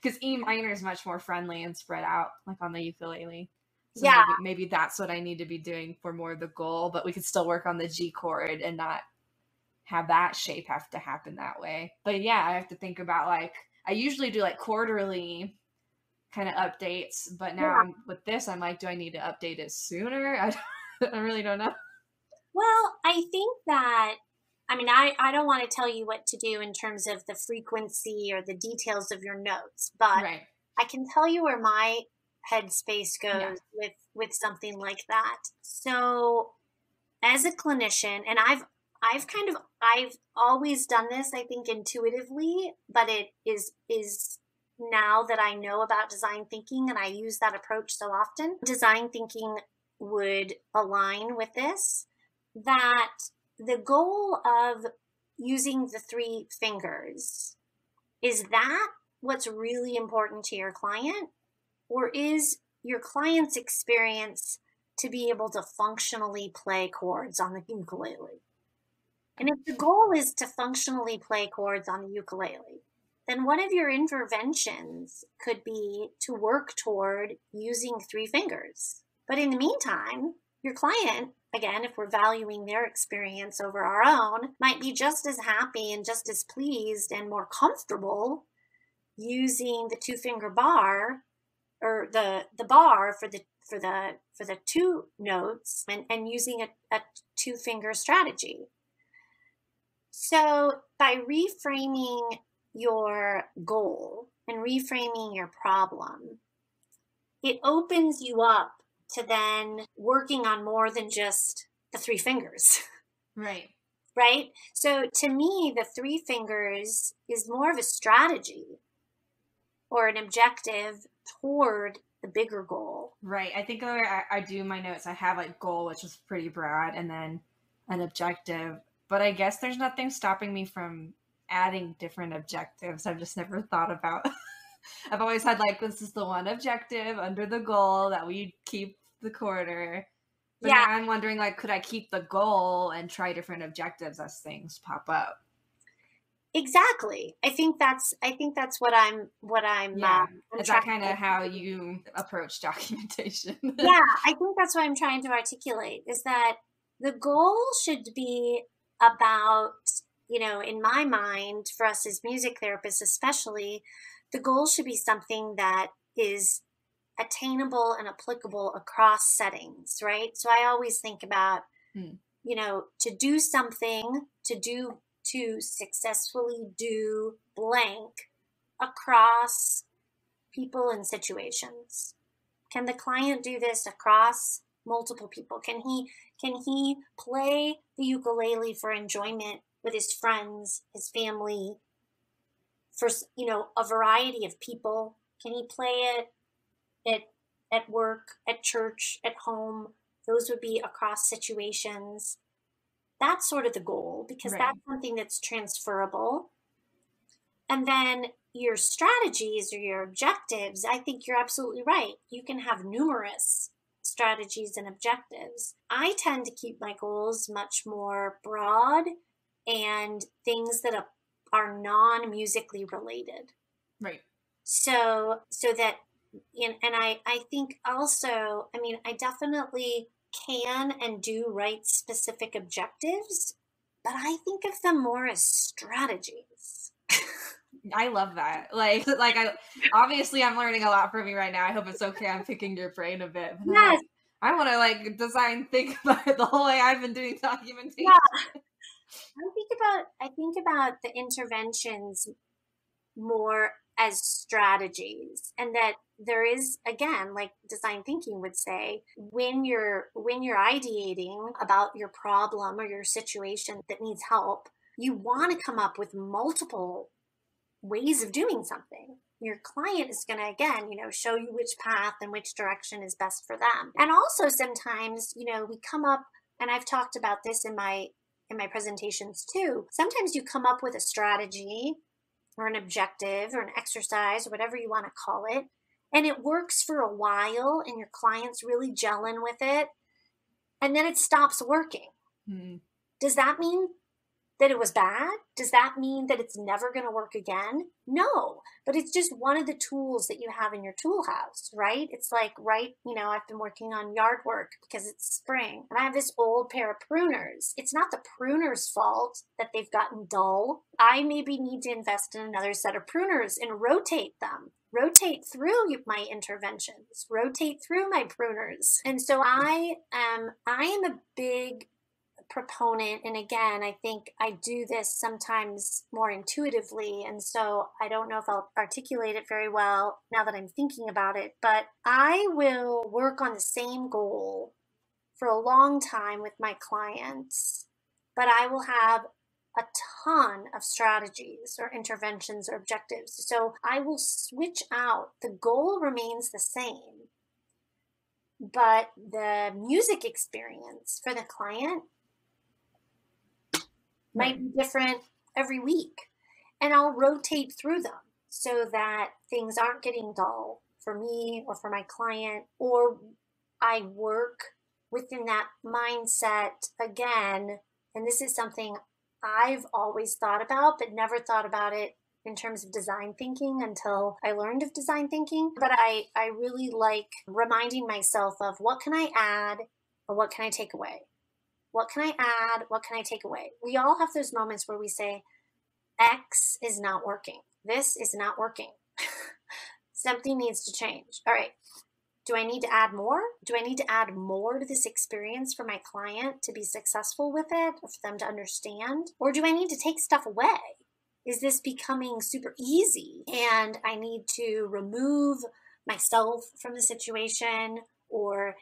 Because E minor is much more friendly and spread out, like on the ukulele. So maybe that's what I need to be doing for more of the goal, but we could still work on the G chord and not have that shape have to happen that way. But yeah, I have to think about, like, I usually do like quarterly kind of updates, but now with this, I'm like, do I need to update it sooner? I really don't know. Well, I think that, I mean, I don't want to tell you what to do in terms of the frequency or the details of your notes, but I can tell you where my headspace goes with something like that. So as a clinician, and I've always done this, I think, intuitively, but it is now that I know about design thinking and I use that approach so often, design thinking would align with this, that the goal of using the 3 fingers, is that what's really important to your client? Or is your client's experience to be able to functionally play chords on the ukulele? And if the goal is to functionally play chords on the ukulele, then one of your interventions could be to work toward using 3 fingers. But in the meantime, your client, again, if we're valuing their experience over our own, might be just as happy and just as pleased and more comfortable using the 2-finger bar, or the bar for the 2 notes, and using a 2-finger strategy. So by reframing your goal and reframing your problem, it opens you up to then working on more than just the 3 fingers. Right. Right? So to me, the 3 fingers is more of a strategy or an objective toward the bigger goal. Right. I think I do my notes, I have like goal, which is pretty broad, and then an objective. But I guess there's nothing stopping me from adding different objectives. I've just never thought about. I've always had like, this is the one objective under the goal that we keep the quarter. But now I'm wondering, like, could I keep the goal and try different objectives as things pop up? Exactly. I think that's what I'm. Is that kind of how you approach documentation? Yeah, I think that's what I'm trying to articulate, is that the goal should be about, you know, in my mind, for us as music therapists especially, the goal should be something that is attainable and applicable across settings, right? So I always think about to do something, to successfully do blank across people and situations. Can the client do this across multiple people? Can he play the ukulele for enjoyment with his friends, his family, for a variety of people? Can he play it at work, at church, at home? Those would be across situations. That's sort of the goal, because that's something that's transferable. And then your strategies or your objectives, I think you're absolutely right. You can have numerous strategies and objectives. I tend to keep my goals much more broad and things that are non-musically related. Right. So that, and I think also, I definitely can and do write specific objectives, but I think of them more as strategies. I love that. Obviously I'm learning a lot from you right now. I hope it's okay. I'm picking your brain a bit. Yes. I want to design, think about it the whole way I've been doing documentation. Yeah. I think about the interventions more as strategies, and that there is, again, like design thinking would say, when you're ideating about your problem or your situation that needs help, you want to come up with multiple ways of doing something. Your client is going to, again, show you which path and which direction is best for them. And also sometimes, we come up, and I've talked about this in my presentations too. Sometimes you come up with a strategy or an objective or an exercise or whatever you want to call it, and it works for a while and your client's really gelling with it, and then it stops working. Mm-hmm. Does that mean that it was bad? Does that mean that it's never going to work again? No, but it's just one of the tools that you have in your tool house, right? It's like, I've been working on yard work because it's spring, and I have this old pair of pruners. It's not the pruner's fault that they've gotten dull. I maybe need to invest in another set of pruners and rotate them. Rotate through my interventions, rotate through my pruners. And so I am a big proponent, and again, I think I do this sometimes more intuitively, and so I don't know if I'll articulate it very well now that I'm thinking about it, but I will work on the same goal for a long time with my clients, but I will have a ton of strategies or interventions or objectives. So I will switch out. The goal remains the same, but the music experience for the client might be different every week. And I'll rotate through them so that things aren't getting dull for me or for my client, or I work within that mindset again. And this is something I've always thought about, but never thought about it in terms of design thinking until I learned of design thinking. But I really like reminding myself of, what can I add or what can I take away? What can I add? What can I take away? We all have those moments where we say, X is not working. This is not working. Something needs to change. All right. Do I need to add more? Do I need to add more to this experience for my client to be successful with it, or for them to understand? Or do I need to take stuff away? Is this becoming super easy and I need to remove myself from the situation, or,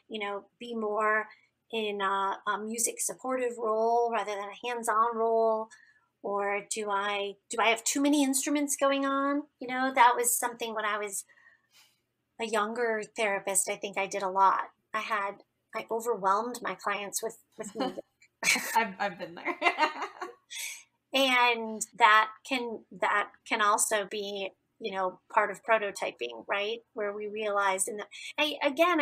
be more in a music supportive role rather than a hands-on role? Or do I have too many instruments going on? That was something when I was a younger therapist. I think I did a lot. I overwhelmed my clients with music. I've been there. And that can also be, part of prototyping, right? Where we realize, and I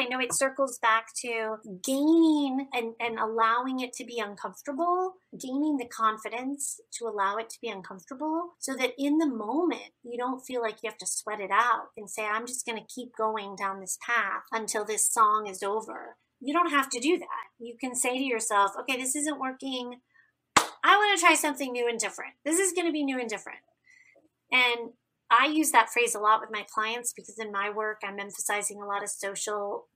know it circles back to gaining and allowing it to be uncomfortable, gaining the confidence to allow it to be uncomfortable, so that in the moment, you don't feel like you have to sweat it out and say, I'm just going to keep going down this path until this song is over. You don't have to do that. You can say to yourself, okay, this isn't working. I want to try something new and different. This is going to be new and different. And I use that phrase a lot with my clients because in my work, I emphasize a lot of social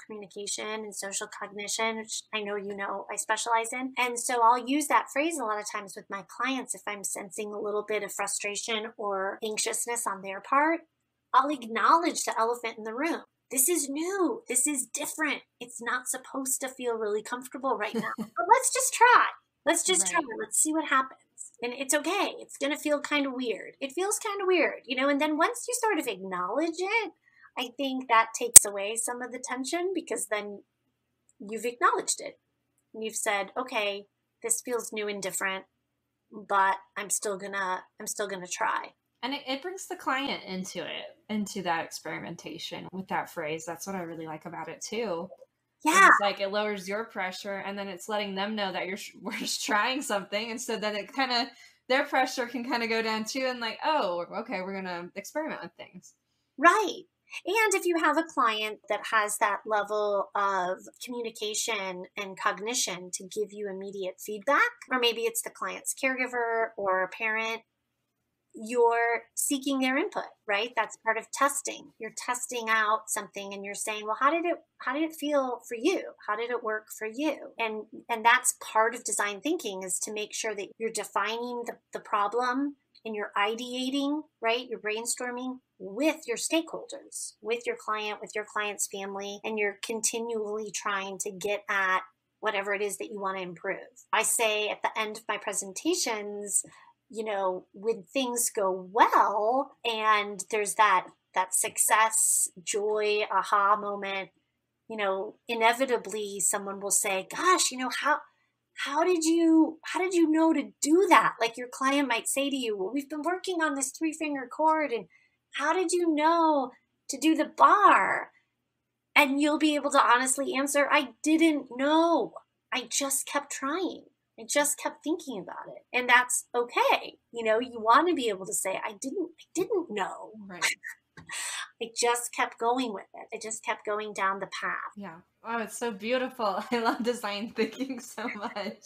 communication and social cognition, which I know I specialize in. And so I'll use that phrase a lot of times with my clients if I'm sensing a little bit of frustration or anxiousness on their part. I'll acknowledge the elephant in the room. This is new. This is different. It's not supposed to feel really comfortable right now. But let's just try. Let's just try. Let's see what happens. And it's okay. It's going to feel kind of weird. It feels kind of weird, and then once you sort of acknowledge it, I think that takes away some of the tension because then you've acknowledged it. And you've said, okay, this feels new and different, but I'm still gonna try. And it brings the client into that experimentation with that phrase. That's what I really like about it too. Yeah. It's like it lowers your pressure and then it's letting them know that we're just trying something. And so that it kind of, their pressure can kind of go down too. And like, oh, okay, we're going to experiment with things. Right. And if you have a client that has that level of communication and cognition to give you immediate feedback, or maybe it's the client's caregiver or a parent, you're seeking their input, right? That's part of testing. You're testing out something and you're saying, well, how did it feel for you? How did it work for you? And that's part of design thinking, is to make sure that you're defining the problem and you're ideating, right? You're brainstorming with your stakeholders, with your client, with your client's family, and you're continually trying to get at whatever it is that you want to improve. I say at the end of my presentations, when things go well and there's that success, joy, aha moment, inevitably someone will say, gosh, how did you know to do that? Like your client might say to you, well, we've been working on this 3-finger chord, and how did you know to do the bar? And you'll be able to honestly answer, I didn't know. I just kept trying. I just kept thinking about it. And that's okay. You want to be able to say, I didn't know. Right. I just kept going with it. I just kept going down the path. Yeah. Oh, it's so beautiful. I love design thinking so much.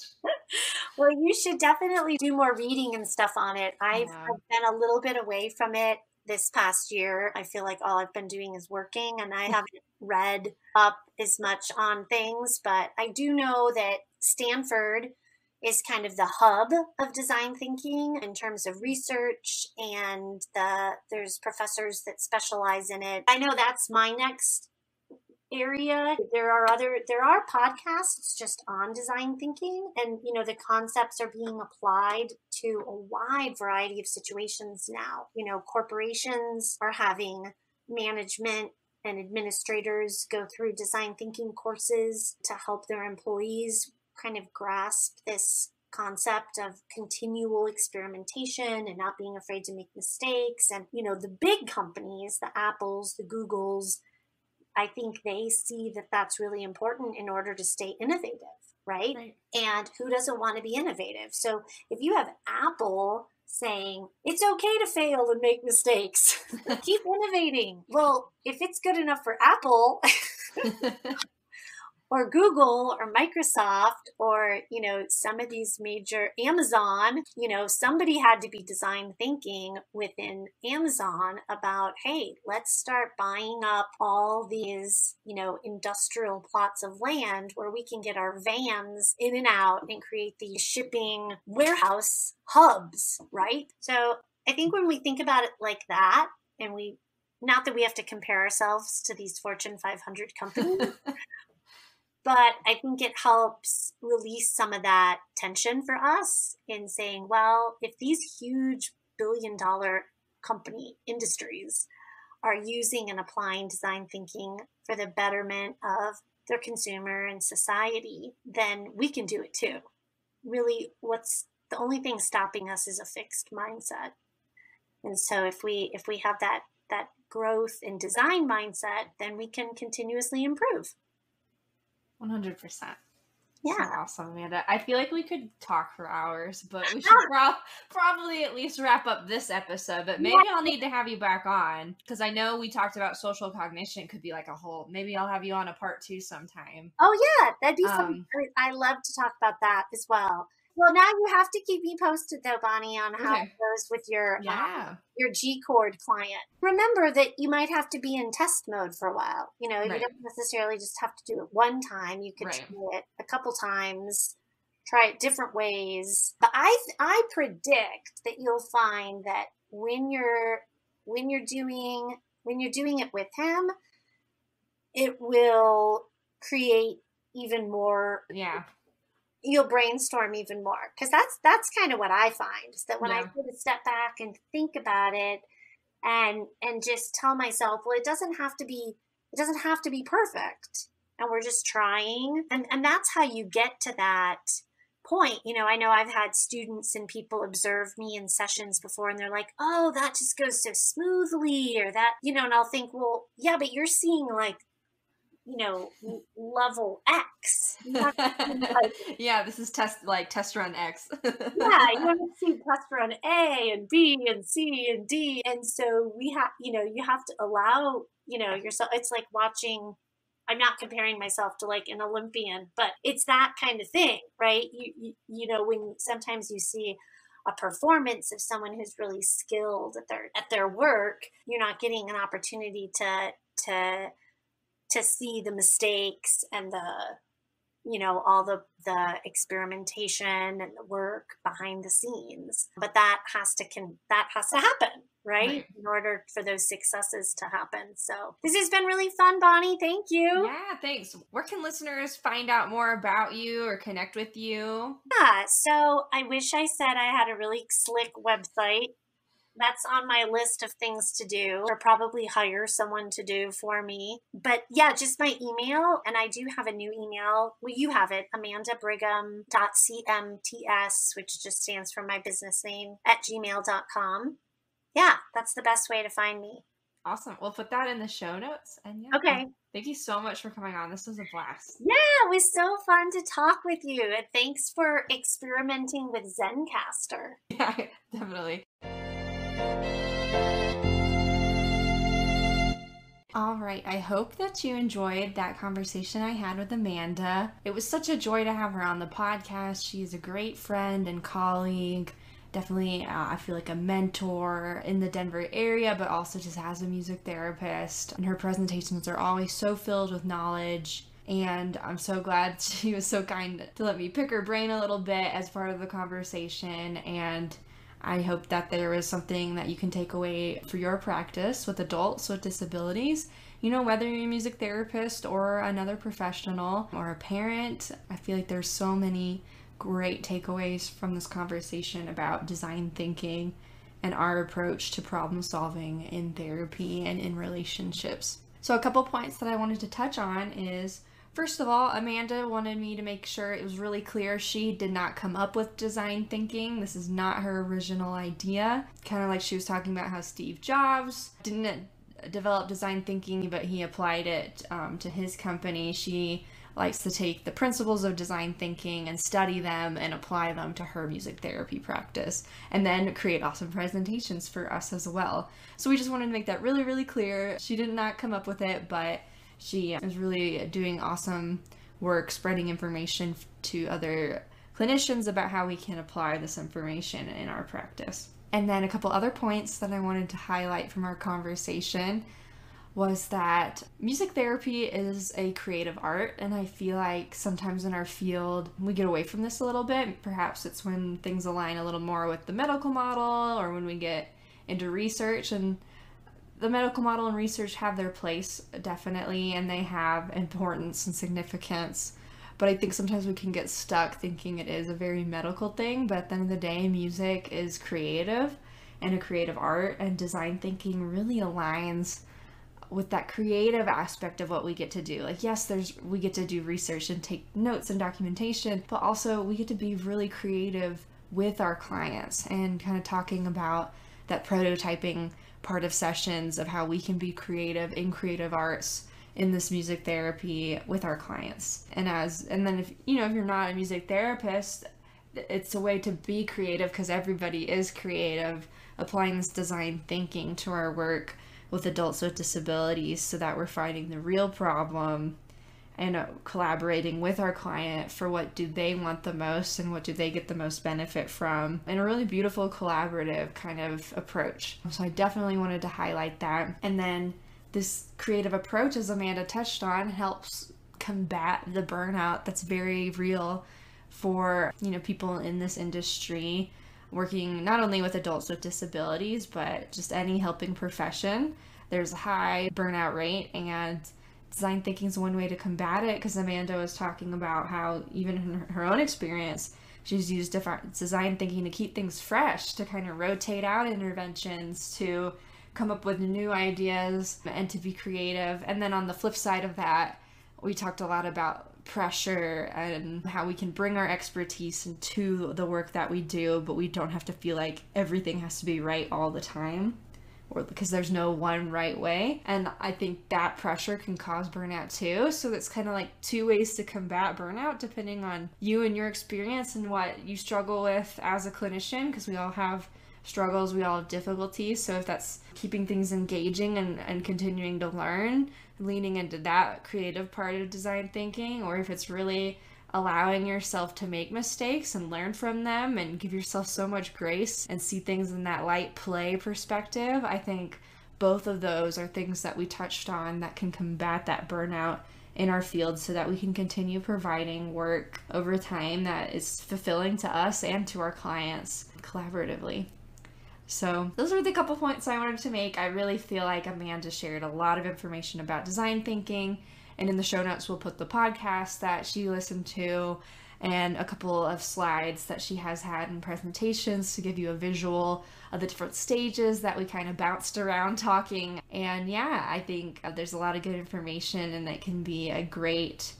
Well, you should definitely do more reading and stuff on it. I've been a little bit away from it this past year. I feel like all I've been doing is working and I haven't read up as much on things, but I do know that Stanford is kind of the hub of design thinking in terms of research, and there's professors that specialize in it. I know that's my next area. There are podcasts just on design thinking, and the concepts are being applied to a wide variety of situations now. Corporations are having management and administrators go through design thinking courses to help their employees kind of grasp this concept of continual experimentation and not being afraid to make mistakes. And, the big companies, the Apples, the Googles, I think they see that that's really important in order to stay innovative, right? And who doesn't want to be innovative? So if you have Apple saying, it's okay to fail and make mistakes, keep innovating. Well, if it's good enough for Apple or Google or Microsoft or, some of these major Amazon, somebody had to be design thinking within Amazon about, hey, let's start buying up all these, industrial plots of land where we can get our vans in and out and create these shipping warehouse hubs, right? So I think when we think about it like that, and not that we have to compare ourselves to these Fortune 500 companies, but I think it helps release some of that tension for us in saying, well, if these huge billion-dollar company industries are using and applying design thinking for the betterment of their consumer and society, then we can do it too. Really, the only thing stopping us is a fixed mindset. And so if we have that growth and design mindset, then we can continuously improve. 100%. Yeah. So awesome, Amanda. I feel like we could talk for hours, but we should probably at least wrap up this episode. But maybe I'll need to have you back on, because I know we talked about social cognition. It could be like a whole, maybe I'll have you on a part 2 sometime. Oh yeah, that'd be fun. I love to talk about that as well. Well, now you have to keep me posted though, Bonnie, on how it goes with your G chord client. Remember that you might have to be in test mode for a while. You know, you don't necessarily just have to do it one time. You could try it a couple times, try it different ways. But I predict that you'll find that when you're doing it with him, it will create even more. Yeah. You'll brainstorm even more, because that's kind of what I find, is that when I sort of step back and think about it and just tell myself, well, it doesn't have to be perfect, and we're just trying, and that's how you get to that point. You know I've had students and people observe me in sessions before, and they're like, oh, that just goes so smoothly, or that, and I'll think, well, yeah, but you're seeing like, level X. Yeah, this is test run X. Yeah, you want to see test run A and B and C and D. And so we have, you have to allow, yourself. It's like watching, I'm not comparing myself to like an Olympian, but it's that kind of thing, right? When sometimes you see a performance of someone who's really skilled at their work, you're not getting an opportunity to see the mistakes and all the experimentation and the work behind the scenes. But that has to happen, right? In order for those successes to happen. So this has been really fun, Bonnie. Thank you. Yeah, thanks. Where can listeners find out more about you or connect with you? Yeah, so I wish I said I had a really slick website. That's on my list of things to do, or probably hire someone to do for me. But yeah, just my email. And I do have a new email. Well, you have it, amandabrigham.cmts, which just stands for my business name, @gmail.com. Yeah, that's the best way to find me. Awesome. We'll put that in the show notes. And okay. Thank you so much for coming on. This was a blast. Yeah, it was so fun to talk with you. And thanks for experimenting with Zencastr. Yeah, definitely. All right, I hope that you enjoyed that conversation I had with Amanda. It was such a joy to have her on the podcast. She's a great friend and colleague. Definitely, I feel like a mentor in the Denver area, but also just as a music therapist. And her presentations are always so filled with knowledge. And I'm so glad she was so kind to let me pick her brain a little bit as part of the conversation. And I hope that there is something that you can take away for your practice with adults with disabilities. Whether you're a music therapist or another professional or a parent, I feel like there's so many great takeaways from this conversation about design thinking and our approach to problem solving in therapy and in relationships. So a couple points that I wanted to touch on is, first of all, Amanda wanted me to make sure it was really clear she did not come up with design thinking. This is not her original idea. Kind of like she was talking about how Steve Jobs didn't develop design thinking, but he applied it to his company. She likes to take the principles of design thinking and study them and apply them to her music therapy practice, and then create awesome presentations for us as well. So we just wanted to make that really, really clear. She did not come up with it, but she is really doing awesome work spreading information to other clinicians about how we can apply this information in our practice. And then a couple other points that I wanted to highlight from our conversation was that music therapy is a creative art, and I feel like sometimes in our field we get away from this a little bit. Perhaps it's when things align a little more with the medical model, or when we get into research, and the medical model and research have their place, definitely, and they have importance and significance. But I think sometimes we can get stuck thinking it is a very medical thing, but at the end of the day, music is creative and a creative art, and design thinking really aligns with that creative aspect of what we get to do. Like, yes, we get to do research and take notes and documentation, but also we get to be really creative with our clients and kind of talking about that prototyping part of sessions of how we can be creative in creative arts in this music therapy with our clients. And then if you're not a music therapist, it's a way to be creative, because everybody is creative, applying this design thinking to our work with adults with disabilities, so that we're finding the real problem and collaborating with our client for what do they want the most and what do they get the most benefit from, and a really beautiful collaborative kind of approach. So I definitely wanted to highlight that. And then this creative approach, as Amanda touched on, helps combat the burnout that's very real for, people in this industry, working not only with adults with disabilities, but just any helping profession. There's a high burnout rate, and design thinking is one way to combat it, because Amanda was talking about how even in her own experience, she's used different design thinking to keep things fresh, to kind of rotate out interventions, to come up with new ideas, and to be creative. And then on the flip side of that, we talked a lot about pressure and how we can bring our expertise into the work that we do, but we don't have to feel like everything has to be right all the time, or because there's no one right way. And I think that pressure can cause burnout too. So it's kind of like two ways to combat burnout, depending on you and your experience and what you struggle with as a clinician, because we all have struggles, we all have difficulties. So if that's keeping things engaging and continuing to learn, leaning into that creative part of design thinking, or if it's really allowing yourself to make mistakes and learn from them and give yourself so much grace and see things in that light play perspective, I think both of those are things that we touched on that can combat that burnout in our field, so that we can continue providing work over time that is fulfilling to us and to our clients collaboratively. So those are the couple points I wanted to make. I really feel like Amanda shared a lot of information about design thinking, and in the show notes we'll put the podcast that she listened to and a couple of slides that she has had in presentations to give you a visual of the different stages that we kind of bounced around talking. And yeah, I think there's a lot of good information, and it can be a great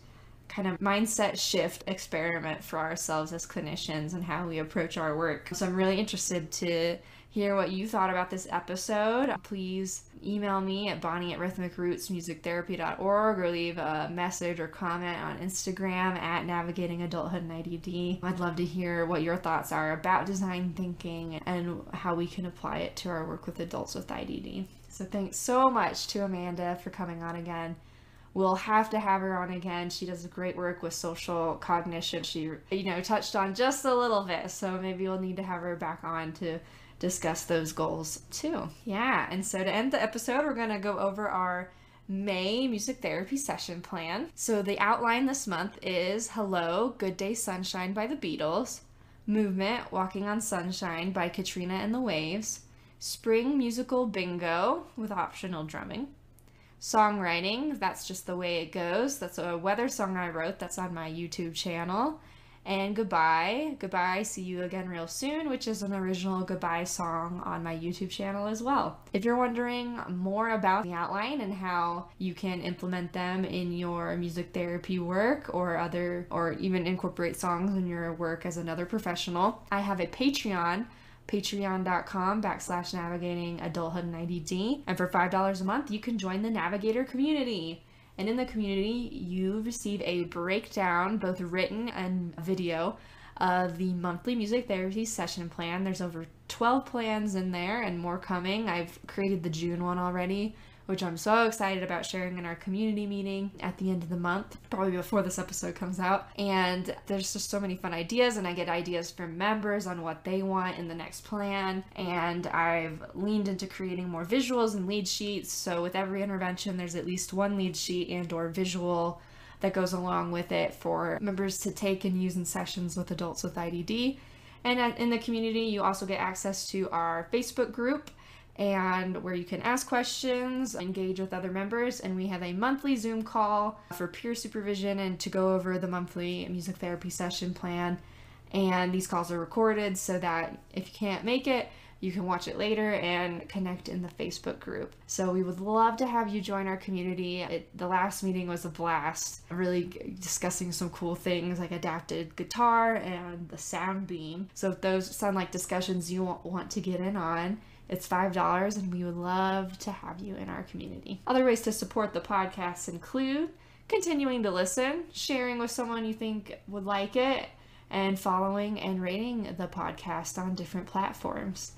kind of mindset shift experiment for ourselves as clinicians and how we approach our work. So I'm really interested to hear what you thought about this episode. Please email me at bonnie@rhythmicrootsmusictherapy.org, or leave a message or comment on Instagram at Navigating Adulthood in IDD. I'd love to hear what your thoughts are about design thinking and how we can apply it to our work with adults with IDD. So thanks so much to Amanda for coming on again. We'll have to have her on again. She does great work with social cognition. She, touched on just a little bit, so maybe we'll need to have her back on to discuss those goals too. Yeah, and so to end the episode, we're going to go over our May music therapy session plan. So the outline this month is Hello, Good Day Sunshine by the Beatles, Movement, Walking on Sunshine by Katrina and the Waves, Spring Musical Bingo with optional drumming, Songwriting, That's Just the Way It Goes. That's a weather song I wrote that's on my YouTube channel. And Goodbye, See You Again Real Soon, which is an original goodbye song on my YouTube channel as well. If you're wondering more about the outline and how you can implement them in your music therapy work or even incorporate songs in your work as another professional, I have a Patreon, patreon.com/navigating adulthood in IDD. And for $5 a month, you can join the Navigator community. And in the community, you receive a breakdown, both written and video, of the monthly music therapy session plan. There's over 12 plans in there and more coming. I've created the June one already, which I'm so excited about sharing in our community meeting at the end of the month, probably before this episode comes out. And there's just so many fun ideas, and I get ideas from members on what they want in the next plan. And I've leaned into creating more visuals and lead sheets. So with every intervention, there's at least one lead sheet and or visual that goes along with it for members to take and use in sessions with adults with IDD. And in the community, you also get access to our Facebook group, and where you can ask questions, engage with other members, and we have a monthly Zoom call for peer supervision and to go over the monthly music therapy session plan. And these calls are recorded so that if you can't make it, you can watch it later and connect in the Facebook group. So we would love to have you join our community. The last meeting was a blast, really discussing some cool things like adapted guitar and the sound beam. So if those sound like discussions you want to get in on, it's $5, and we would love to have you in our community. Other ways to support the podcast include continuing to listen, sharing with someone you think would like it, and following and rating the podcast on different platforms.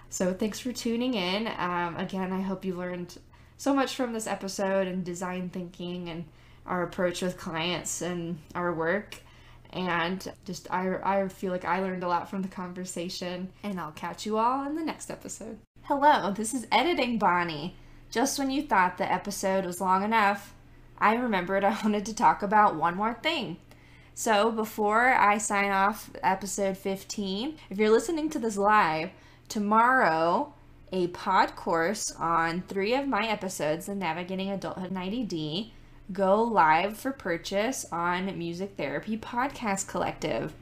So thanks for tuning in. Again, I hope you learned so much from this episode and design thinking and our approach with clients and our work. And just I feel like I learned a lot from the conversation, and I'll catch you all in the next episode. Hello, this is Editing Bonnie. Just when you thought the episode was long enough, I remembered I wanted to talk about one more thing. So before I sign off episode 15, if you're listening to this live, tomorrow a pod course on 3 of my episodes in Navigating Adulthood in IDD go live for purchase on Music Therapy Podcast Collective.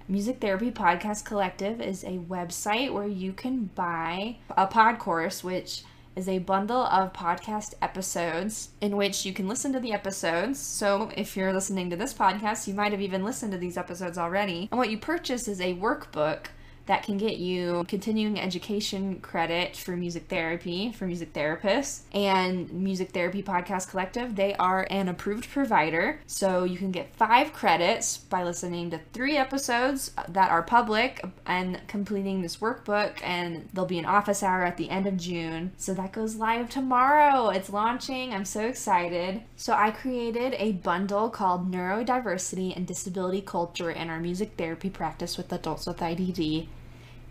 Music Therapy Podcast Collective is a website where you can buy a pod course, which is a bundle of podcast episodes in which you can listen to the episodes. So if you're listening to this podcast, you might have even listened to these episodes already. And what you purchase is a workbook that can get you continuing education credit for music therapy, for music therapists. And Music Therapy Podcast Collective, they are an approved provider. So you can get 5 credits by listening to 3 episodes that are public and completing this workbook. And there'll be an office hour at the end of June. So that goes live tomorrow. It's launching. I'm so excited. So I created a bundle called Neurodiversity and Disability Culture in Our Music Therapy Practice with Adults with IDD.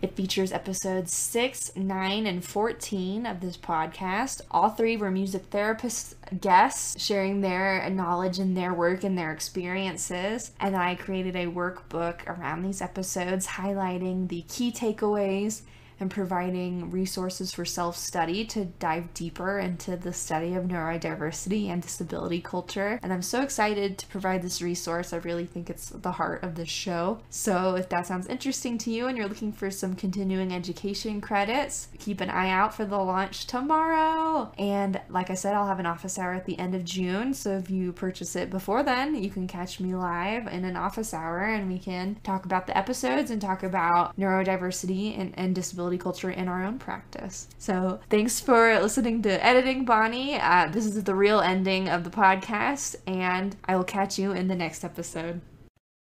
It features episodes 6, 9, and 14 of this podcast. All 3 were music therapist guests sharing their knowledge and their work and their experiences. And I created a workbook around these episodes highlighting the key takeaways and providing resources for self-study to dive deeper into the study of neurodiversity and disability culture. And I'm so excited to provide this resource. I really think it's the heart of the show. So if that sounds interesting to you and you're looking for some continuing education credits, keep an eye out for the launch tomorrow. And like I said, I'll have an office hour at the end of June. So if you purchase it before then, you can catch me live in an office hour and we can talk about the episodes and talk about neurodiversity and disability culture in our own practice. So thanks for listening to Editing Bonnie. This is the real ending of the podcast, and I will catch you in the next episode.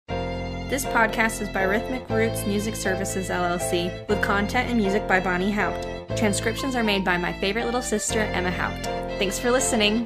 This podcast is by Rhythmic Roots Music Services LLC, with content and music by Bonnie Haupt. Transcriptions are made by my favorite little sister, Emma Haupt. Thanks for listening.